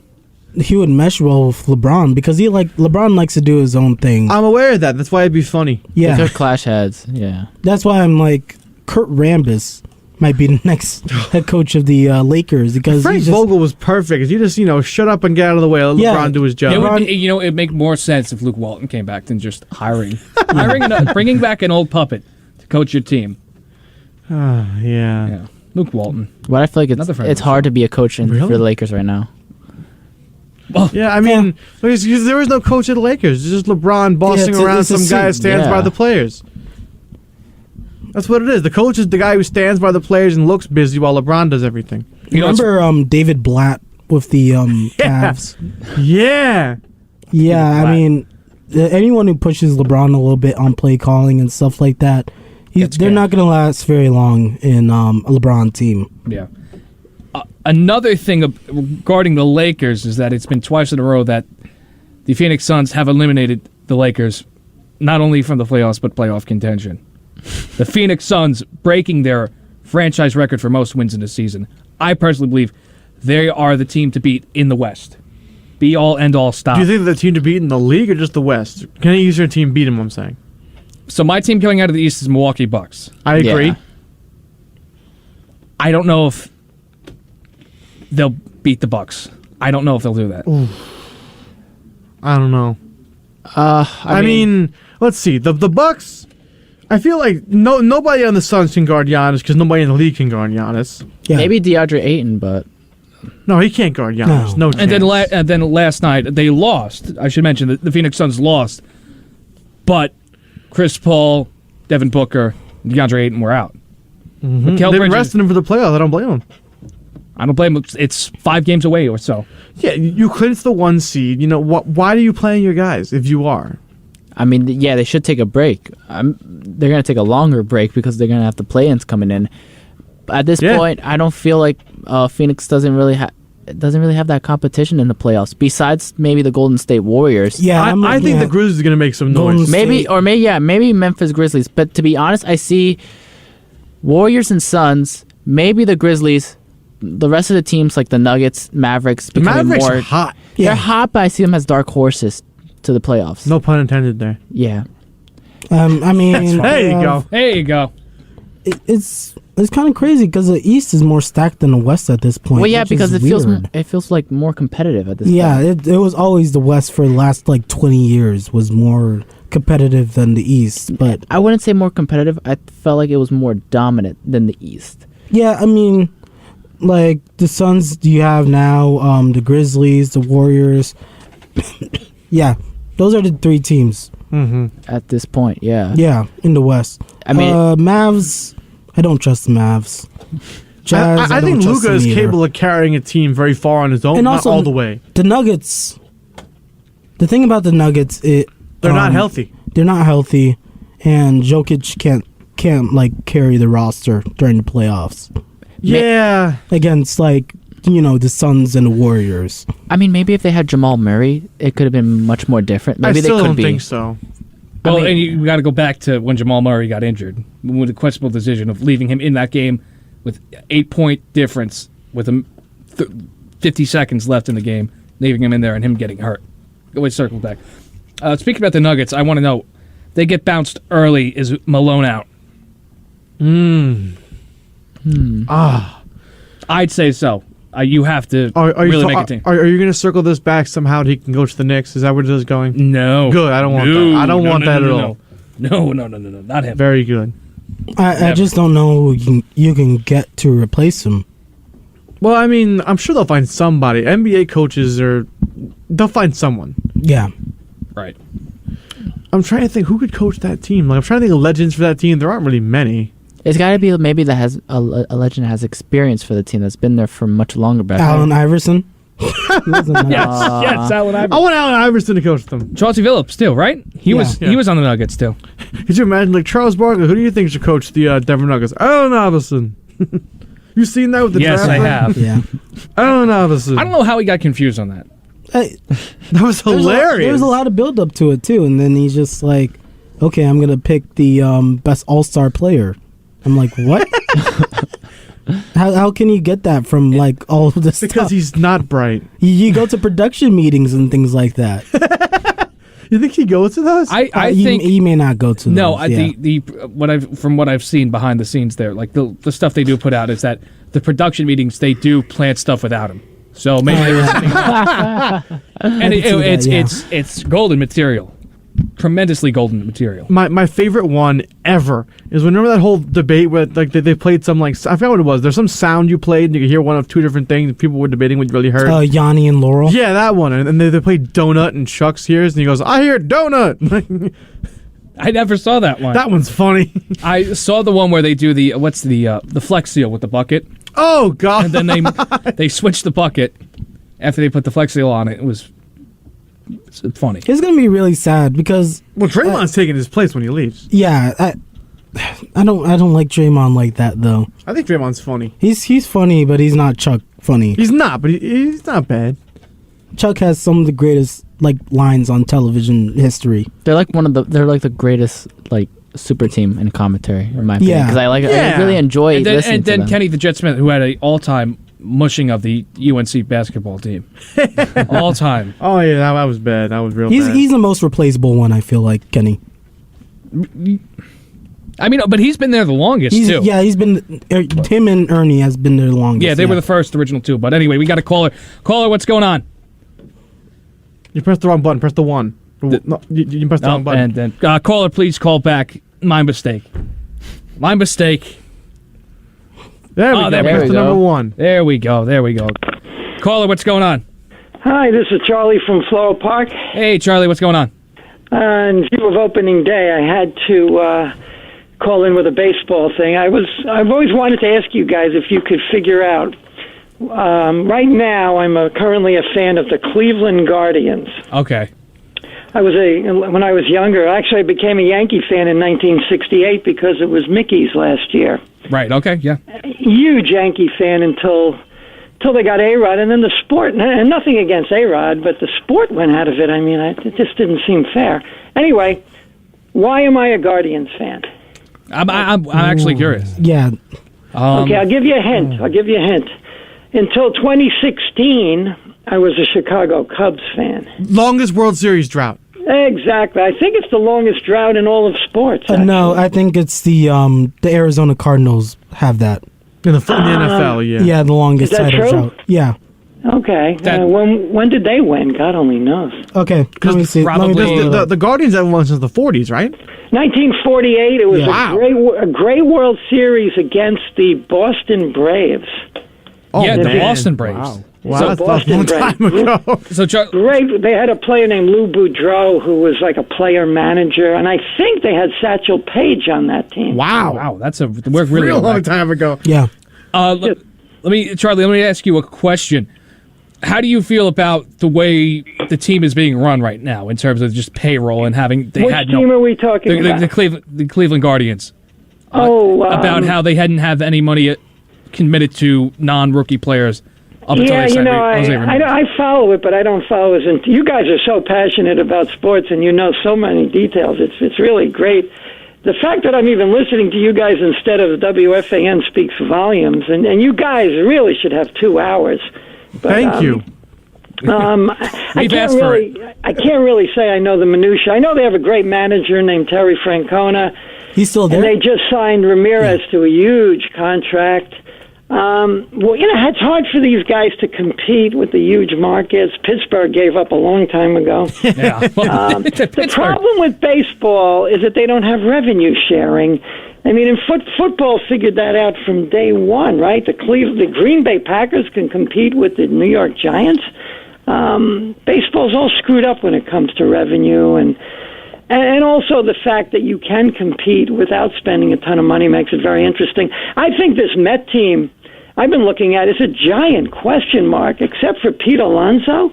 he would mesh well with LeBron because LeBron likes to do his own thing. I'm aware of that. That's why it'd be funny. Yeah. They're clash heads. Yeah. That's why I'm like, Kurt Rambis might be the next head coach of the Lakers because Frank Vogel was perfect. You just shut up and get out of the way. Let LeBron do his job. It'd make more sense if Luke Walton came back than just bringing back an old puppet to coach your team. Yeah. Luke Walton. But I feel like it's hard to be a coach for the Lakers right now. Well, yeah, I mean, because there was no coach at the Lakers. It's just LeBron bossing around some guy who stands by the players. That's what it is. The coach is the guy who stands by the players and looks busy while LeBron does everything. You remember David Blatt with the Cavs? Yeah. Yeah, I mean, anyone who pushes LeBron a little bit on play calling and stuff like that, they're not going to last very long in a LeBron team. Yeah. Another thing regarding the Lakers is that it's been twice in a row that the Phoenix Suns have eliminated the Lakers, not only from the playoffs, but playoff contention. The Phoenix Suns breaking their franchise record for most wins in a season. I personally believe they are the team to beat in the West. Be all, end all, stop. Do you think they're the team to beat in the league or just the West? Can any use your team beat them, I'm saying? So my team coming out of the East is Milwaukee Bucks. I agree. Yeah. I don't know if they'll beat the Bucks. I don't know if they'll do that. Ooh. I don't know. I mean, let's see. The Bucks. I feel like nobody on the Suns can guard Giannis because nobody in the league can guard Giannis. Yeah. Maybe DeAndre Ayton, but no, he can't guard Giannis. No chance. And then last night they lost. I should mention that the Phoenix Suns lost, but Chris Paul, Devin Booker, and DeAndre Ayton were out. Mm-hmm. They've been resting him for the playoffs. I don't blame him. I don't blame him. It's 5 games away or so. Yeah, you clinch the 1 seed. You know why are you playing your guys if you are? I mean, yeah, they should take a break. They're going to take a longer break because they're going to have the play-ins coming in. At this point, I don't feel like Phoenix doesn't really have that competition in the playoffs. Besides maybe the Golden State Warriors. Yeah, I think the Grizzlies are going to make some noise. Maybe Memphis Grizzlies. But to be honest, I see Warriors and Suns. Maybe the Grizzlies. The rest of the teams like the Nuggets, Mavericks, becoming Mavericks more are hot. They're hot, but I see them as dark horses to the playoffs. No pun intended there. Yeah. I mean, there you go. There you go. It's kind of crazy because the East is more stacked than the West at this point. Well, yeah, because it feels like more competitive at this point. Yeah, it was always the West for the last 20 years was more competitive than the East, but I wouldn't say more competitive. I felt like it was more dominant than the East. Yeah, I mean, like the Suns you have now, the Grizzlies, the Warriors. Yeah, those are the 3 teams. Mm-hmm. At this point, yeah. Yeah, in the West. I mean, Mavs, I don't trust the Mavs. Jazz, I think Luka is capable of carrying a team very far on his own, and not also, all the way. The Nuggets, the thing about the Nuggets, they're not healthy. They're not healthy, and Jokic can't carry the roster during the playoffs. Yeah. Against the Suns and the Warriors. I mean, maybe if they had Jamal Murray, it could have been much more different. Maybe I still they could don't be. think so. Well, and you got to go back to when Jamal Murray got injured, with the questionable decision of leaving him in that game with 8-point difference with 50 seconds left in the game, leaving him in there and him getting hurt. Let's circle back. Speaking about the Nuggets, I want to know, they get bounced early. Is Malone out? I'd say so. You have to really make a team. Are you going to circle this back somehow? He can go to the Knicks. Is that where it is going? No. Good. I don't want that. I don't want that at all. No, not him. Very good. I just don't know who you can get to replace him. Well, I mean, I'm sure they'll find somebody. NBA coaches they'll find someone. Yeah. Right. I'm trying to think who could coach that team. I'm trying to think of legends for that team. There aren't really many. It's got to be maybe that has a legend has experience for the team that's been there for much longer. Back Allen Iverson. Yes, Allen Iverson. I want Allen Iverson to coach them. Chauncey Billups too, right? He was on the Nuggets too. Could you imagine Charles Barkley? Who do you think should coach the Denver Nuggets? Allen Iverson. You seen that with the draft? Yes, I have. Yeah. Allen Iverson. I don't know how he got confused on that. That was hilarious. There was a lot of build up to it too, and then he's just like, "Okay, I'm gonna pick the best All-Star player." I'm like, what? How can you get that from all of this stuff? Because he's not bright. You go to production meetings and things like that. You think he goes to those? I think he may not go to those. No, from what I've seen behind the scenes there, the stuff they do put out is that the production meetings they do plant stuff without him. So maybe they were sitting and it's golden material. Tremendously golden material. My favorite one ever is remember that whole debate where they played some I forgot what it was. There's some sound you played and you could hear one of 2 different things and people were debating what you really heard. Yanni and Laurel. Yeah, that one. And they played Donut and Chuck's hears and he goes, I hear Donut. I never saw that one. That one's funny. I saw the one where they do the Flex Seal with the bucket. Oh God! And then they switched the bucket after they put the Flex Seal on it. It was funny. It's gonna be really sad because Draymond's taking his place when he leaves. Yeah, I don't like Draymond like that though. I think Draymond's funny. He's funny, but he's not Chuck funny. He's not, but he's not bad. Chuck has some of the greatest lines on television history. They're the greatest super team in commentary in my opinion because I really enjoy listening to them. And then Kenny the Jet Smith, who had an all-time mushing of the UNC basketball team, all time. Oh yeah, that was bad. That was real bad. He's the most replaceable one. I feel like Kenny. I mean, but he's been there the longest, too. Yeah, he's been... Him and Ernie has been there the longest. Yeah, they were the first original two. But anyway, we got a caller. Caller, what's going on? You pressed the wrong button. Press the 1. No, you pressed the wrong button. And then, caller, please call back. My mistake. My mistake. There we go. There Press the number 1. There we go. Caller, what's going on? Hi, this is Charlie from Floral Park. Hey, Charlie, what's going on? In view of opening day, I had to call in with a baseball thing. I've always wanted to ask you guys if you could figure out. Right now, I'm currently a fan of the Cleveland Guardians. Okay. When I was younger, actually I became a Yankee fan in 1968 because it was Mickey's last year. Right, okay, yeah. Huge Yankee fan until they got A-Rod, and then the sport, and nothing against A-Rod, but the sport went out of it. I mean, it just didn't seem fair. Anyway, why am I a Guardians fan? I'm actually curious. Yeah. Okay, I'll give you a hint. Until 2016, I was a Chicago Cubs fan. Longest World Series drought. Exactly. I think it's the longest drought in all of sports. No, I think it's the Arizona Cardinals have that. In the NFL, yeah. Yeah, the longest Is that title true? drought. Yeah. Okay. When did they win? God only knows. Okay, let me see. The Guardians haven't won since the 40s, right? 1948. It was a great World Series against the Boston Braves. Oh, yeah, the Boston Braves. Wow, that's a long time ago. So great. They had a player named Lou Boudreau who was like a player manager, and I think they had Satchel Paige on that team. Wow, that's we're really a long time ago. Yeah. Charlie, let me ask you a question. How do you feel about the way the team is being run right now in terms of just payroll and having Which team are we talking about? The Cleveland Guardians. About how they hadn't have any money committed to non-rookie players. I follow it, but I don't follow it. You guys are so passionate about sports, and you know so many details. It's really great. The fact that I'm even listening to you guys instead of WFAN speaks volumes, and you guys really should have 2 hours. But, Thank you. I can't really say I know the minutiae. I know they have a great manager named Terry Francona. He's still there? And they just signed Ramirez to a huge contract. It's hard for these guys to compete with the huge markets. Pittsburgh gave up a long time ago. Yeah. The problem with baseball is that they don't have revenue sharing. I mean, football figured that out from day one, right? The Green Bay Packers can compete with the New York Giants. Baseball's all screwed up when it comes to revenue, and also the fact that you can compete without spending a ton of money makes it very interesting. I think this Met team I've been looking at is a giant question mark, except for Pete Alonso.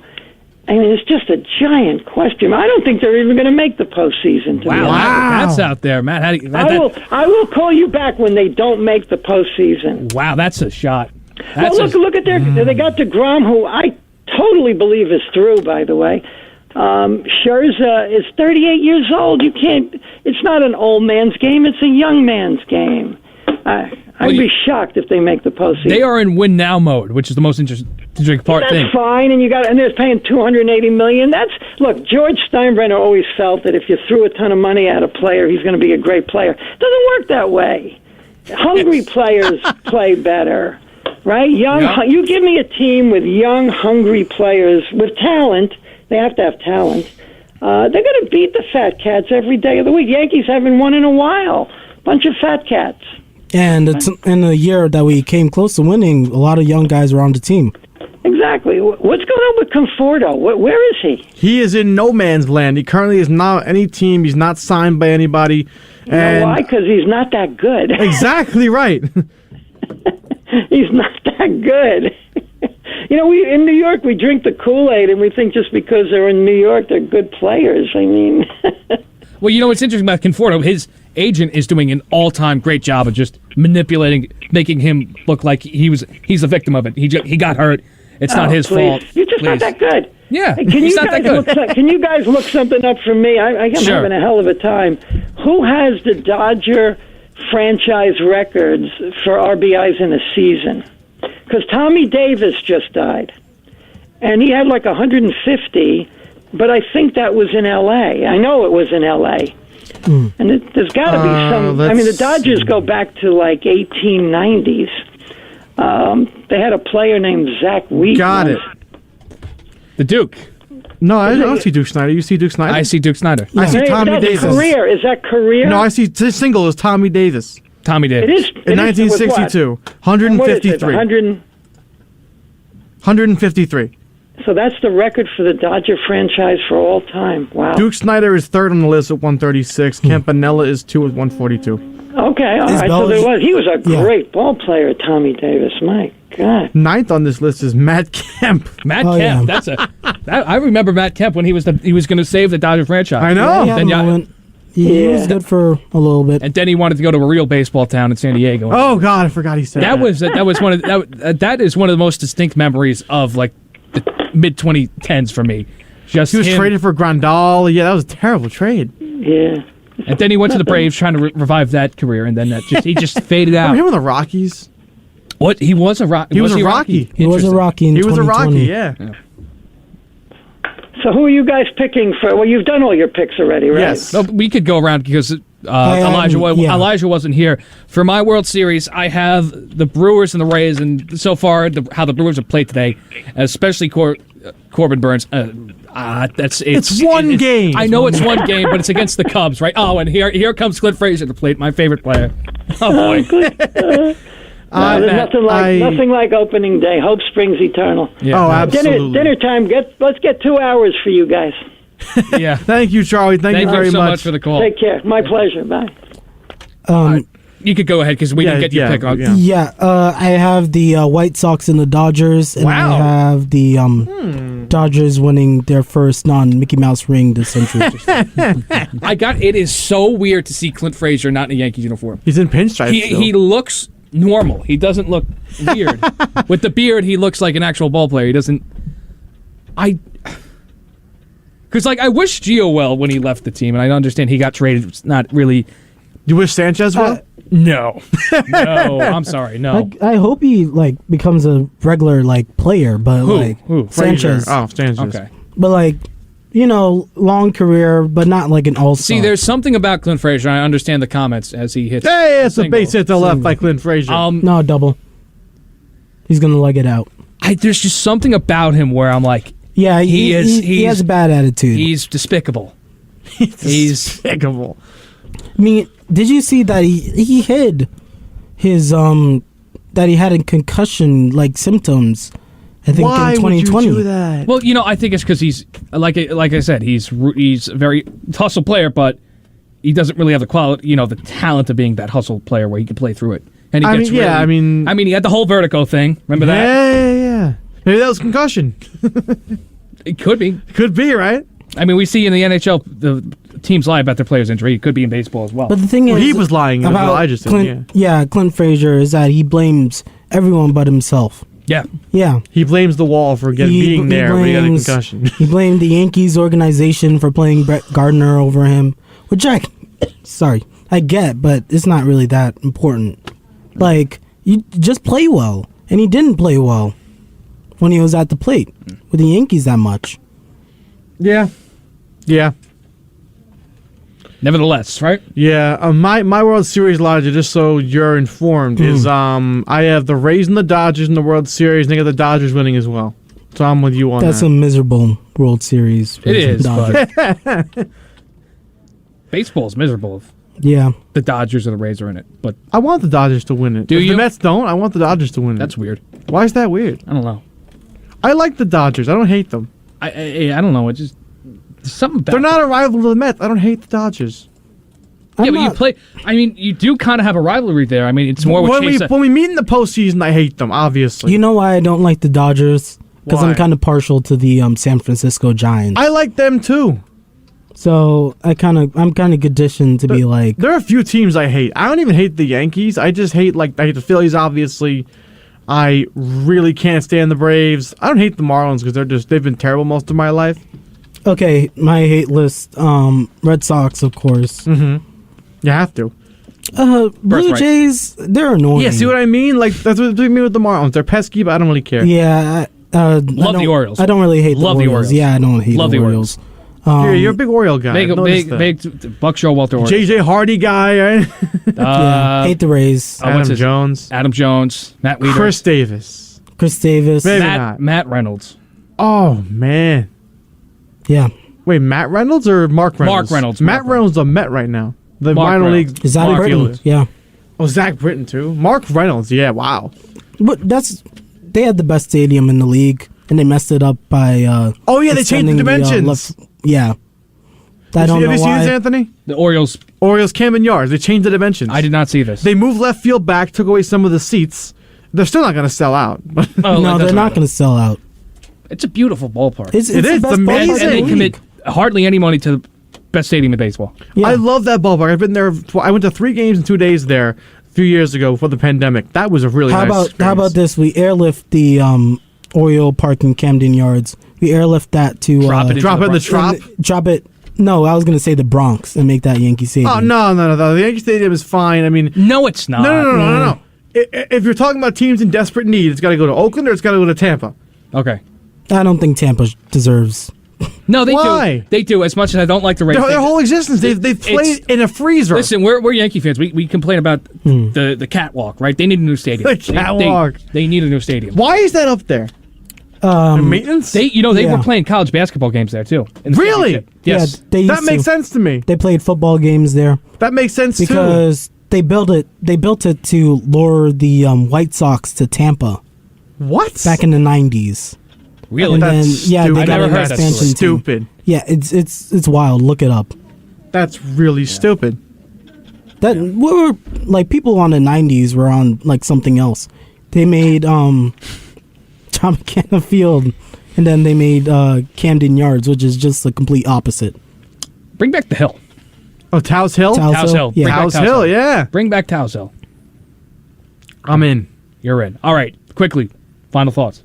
I mean, it's just a giant question. I don't think they're even going to make the postseason. Wow, that's out there, Matt. I will call you back when they don't make the postseason. Wow, that's a shot. Look at they got DeGrom, who I totally believe is through, by the way. Scherzer is 38 years old. You can't. It's not an old man's game. It's a young man's game. I'd be shocked if they make the postseason. They are in win now mode, which is the most interesting part. That's fine, and they're paying $280 million. Look, George Steinbrenner always felt that if you threw a ton of money at a player, he's going to be a great player. It doesn't work that way. Hungry players play better, right? You give me a team with young, hungry players with talent. They have to have talent. They're going to beat the fat cats every day of the week. Yankees haven't won in a while. Bunch of fat cats. And it's in a year that we came close to winning, a lot of young guys were on the team. Exactly. What's going on with Conforto? Where is he? He is in no man's land. He currently is not any team. He's not signed by anybody. You know why? Because he's not that good. Exactly right. He's not that good. We in New York, we drink the Kool-Aid, and we think just because they're in New York, they're good players. I mean... Well, what's interesting about Conforto, his agent is doing an all-time great job of just manipulating, making him look like he's a victim of it. He got hurt. It's not his fault. You're just not that good. Yeah, he's not that good. Can you guys look something up for me? I'm having a hell of a time. Who has the Dodger franchise records for RBIs in a season? Because Tommy Davis just died, and he had like 150. But I think that was in L.A. I know it was in L.A. And there's got to be some. I mean, the Dodgers go back to like 1890s. They had a player named Zach Wheat. Got it. The Duke. No, I don't see Duke Snyder. You see Duke Snyder? I see Duke Snyder. I see Tommy Davis. Career. Is that career? No, I see this single is Tommy Davis. Tommy Davis. It is in 1962. 153. 153. So that's the record for the Dodger franchise for all time. Wow. Duke Snyder is third on the list at 136. Campanella is 2 at 142. Okay, all right. So he was a great ball player, Tommy Davis. My God. Ninth on this list is Matt Kemp. Matt Kemp. Yeah. I remember Matt Kemp when he was going to save the Dodger franchise. I know. He was good for a little bit, and then he wanted to go to a real baseball town in San Diego. Oh God, I forgot he said that. That is one of the most distinct memories of like the mid 2010s for me. He was traded for Grandal. Yeah, that was a terrible trade. Yeah. And then he went to the Braves trying to revive that career, and then he just faded out. Remember him with the Rockies? What? He was a Rocky. He was a Rocky. He was a Rocky in 2020. He was a Rocky, yeah. So who are you guys picking for? Well, you've done all your picks already, right? Yes. No, we could go around because Elijah wasn't here. For my World Series, I have the Brewers and the Rays, and so far how the Brewers have played today, especially Corbin Burns. It's one game. I know it's one game, but it's against the Cubs, right? Oh, and here comes Clint Frazier to the plate, my favorite player. Oh boy. There's nothing like opening day. Hope springs eternal. Yeah. Oh, absolutely. Dinner time. Let's get 2 hours for you guys. Yeah. Thank you, Charlie. Thank you very so much for the call. Take care. My pleasure. Bye. You could go ahead because we didn't get your pick on. Yeah, I have the White Sox and the Dodgers, and I have the Dodgers winning their first non-Mickey Mouse ring this century. It is so weird to see Clint Frazier not in a Yankees uniform. He's in pinstripes. He looks normal. He doesn't look weird. With the beard, he looks like an actual ball player. He doesn't. Because I wish Gio well when he left the team, and I understand he got traded. It's not really. You wish Sanchez well? No. No, I'm sorry, no. I hope he becomes a regular player, but Who? Sanchez. Oh, Sanchez. Okay. But long career, but not like an all-star. See, there's something about Clint Frazier. I understand the comments as he hits. Hey, it's a base hit to left by Clint Frazier. No, double. He's gonna leg it out. There's just something about him where I'm like, yeah, he has a bad attitude. He's despicable. He's despicable. I mean, did you see that he hid his that he had a concussion symptoms? I think Why in 2020. Would you do that? Well, I think it's because he's like I said, he's a very hustle player, but he doesn't really have the quality, the talent of being that hustle player where he can play through it. And he gets he had the whole vertigo thing. Remember that? Yeah. Maybe that was concussion. It could be. Could be, right? I mean, we see in the NHL the teams lie about their players' injury. It could be in baseball as well. But the thing is, he was lying about I just said. Clint Frazier is that he blames everyone but himself. Yeah. He blames the wall for being there when he had a concussion. He blamed the Yankees organization for playing Brett Gardner over him, which I get, but it's not really that important. You just play well, and he didn't play well when he was at the plate with the Yankees that much. Yeah. Nevertheless, right? Yeah. My World Series, Elijah, just so you're informed, is I have the Rays and the Dodgers in the World Series, and I got the Dodgers winning as well. So I'm with you on that. That's a miserable World Series. It is, but baseball's miserable. Yeah. The Dodgers or the Rays are in it, but I want the Dodgers to win it. Do you? The Mets don't. I want the Dodgers to win it. That's weird. Why is that weird? I don't know. I like the Dodgers. I don't hate them. I don't know. It just something about they're not a rival to the Mets. I don't hate the Dodgers. You play. I mean, you do kind of have a rivalry there. I mean, it's more when we meet in the postseason. I hate them, obviously. You know why I don't like the Dodgers? Because I'm kind of partial to the San Francisco Giants. I like them too. So I'm kind of conditioned to be like. There are a few teams I hate. I don't even hate the Yankees. I just hate I hate the Phillies. Obviously, I really can't stand the Braves. I don't hate the Marlins because they've been terrible most of my life. Okay, my hate list. Red Sox, of course. Mm-hmm. You have to. Blue Jays, they're annoying. Yeah, see what I mean? That's what I mean with the Marlins. They're pesky, but I don't really care. Yeah. Love the Orioles. I don't really hate the Orioles. Yeah, I don't hate the Orioles. You're a big Oriole guy. Big Buck Showalter. JJ Hardy guy, right? Hate the Rays. Adam Jones, Matt Weeder, Chris Davis, Maybe Matt Reynolds. Oh man, yeah. Wait, Matt Reynolds or Mark Reynolds? Mark Reynolds. Matt Reynolds is a Met right now. The minor league. Is that Britton? Yeah. Oh, Zach Britton too. Mark Reynolds. Yeah. Wow. But they had the best stadium in the league, and they messed it up by. They changed the dimensions. Yeah. Have you seen this, Anthony? The Orioles Camden Yards. They changed the dimensions. I did not see this. They moved left field back, took away some of the seats. They're still not going to sell out. No, they're not going to sell out. It's a beautiful ballpark. It's amazing. And they commit hardly any money to the best stadium in baseball. Yeah. I love that ballpark. I've been there. I went to 3 games in 2 days there a few years ago before the pandemic. That was a really nice experience. How about this? We airlift the Oriole Park in Camden Yards. We airlift that to drop it in the Trop. Drop it. No, I was going to say the Bronx and make that Yankee Stadium. Oh no! The Yankee Stadium is fine. I mean, no, it's not. No. If you're talking about teams in desperate need, it's got to go to Oakland or it's got to go to Tampa. Okay. I don't think Tampa deserves. No, they Why? do. They do. As much as I don't like the Rays, their whole existence, they've played in a freezer. Listen, we're Yankee fans. We complain about the catwalk, right? They need a new stadium. The catwalk. They need a new stadium. Why is that up there? Maintenance? They were playing college basketball games there too. Really? Yes. Yeah, that makes sense to me. They played football games there. That makes sense because they built it to lure the White Sox to Tampa. What? Back in the 90s. Really? And then, That's they stupid. got an expansion team. Stupid. Yeah, it's wild. Look it up. That's really stupid. People on the 90s were on like something else. They made John McKenna Field, and then they made Camden Yards, which is just the complete opposite. Bring back the Hill. Oh, Taos Hill? Taos Hill. Yeah. Taos Hill, yeah. Bring back Taos Hill. I'm in. You're in. All right. Quickly. Final thoughts.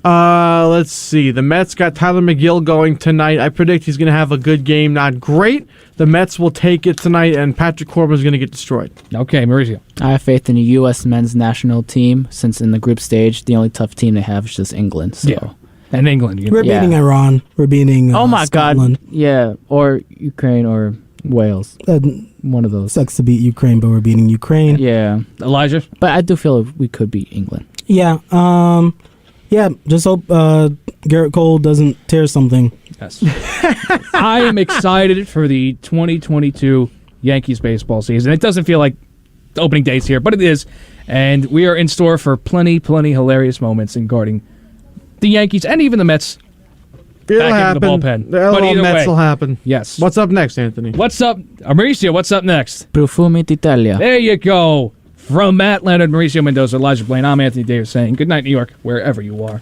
Let's see. The Mets got Tyler McGill going tonight. I predict he's going to have a good game. Not great. The Mets will take it tonight, and Patrick Corbin's going to get destroyed. Okay, Mauricio. I have faith in the U.S. men's national team, since in the group stage, the only tough team they have is just England. So. Yeah. And England. We're beating Iran. We're beating Scotland. God. Yeah, or Ukraine or Wales. One of those. Sucks to beat Ukraine, but we're beating Ukraine. Yeah. Elijah? But I do feel we could beat England. Yeah. Yeah, just hope Garrett Cole doesn't tear something. Yes. I am excited for the 2022 Yankees baseball season. It doesn't feel like the opening day's here, but it is. And we are in store for plenty hilarious moments in guarding the Yankees and even the Mets. It'll happen. Into the bullpen. The LL Mets will happen. Yes. What's up next, Anthony? What's up? Mauricio, what's up next? Profumi d'Italia. There you go. From Matt Leonard, Mauricio Mendoza, Elijah Blain, I'm Anthony Davis saying good night, New York, wherever you are.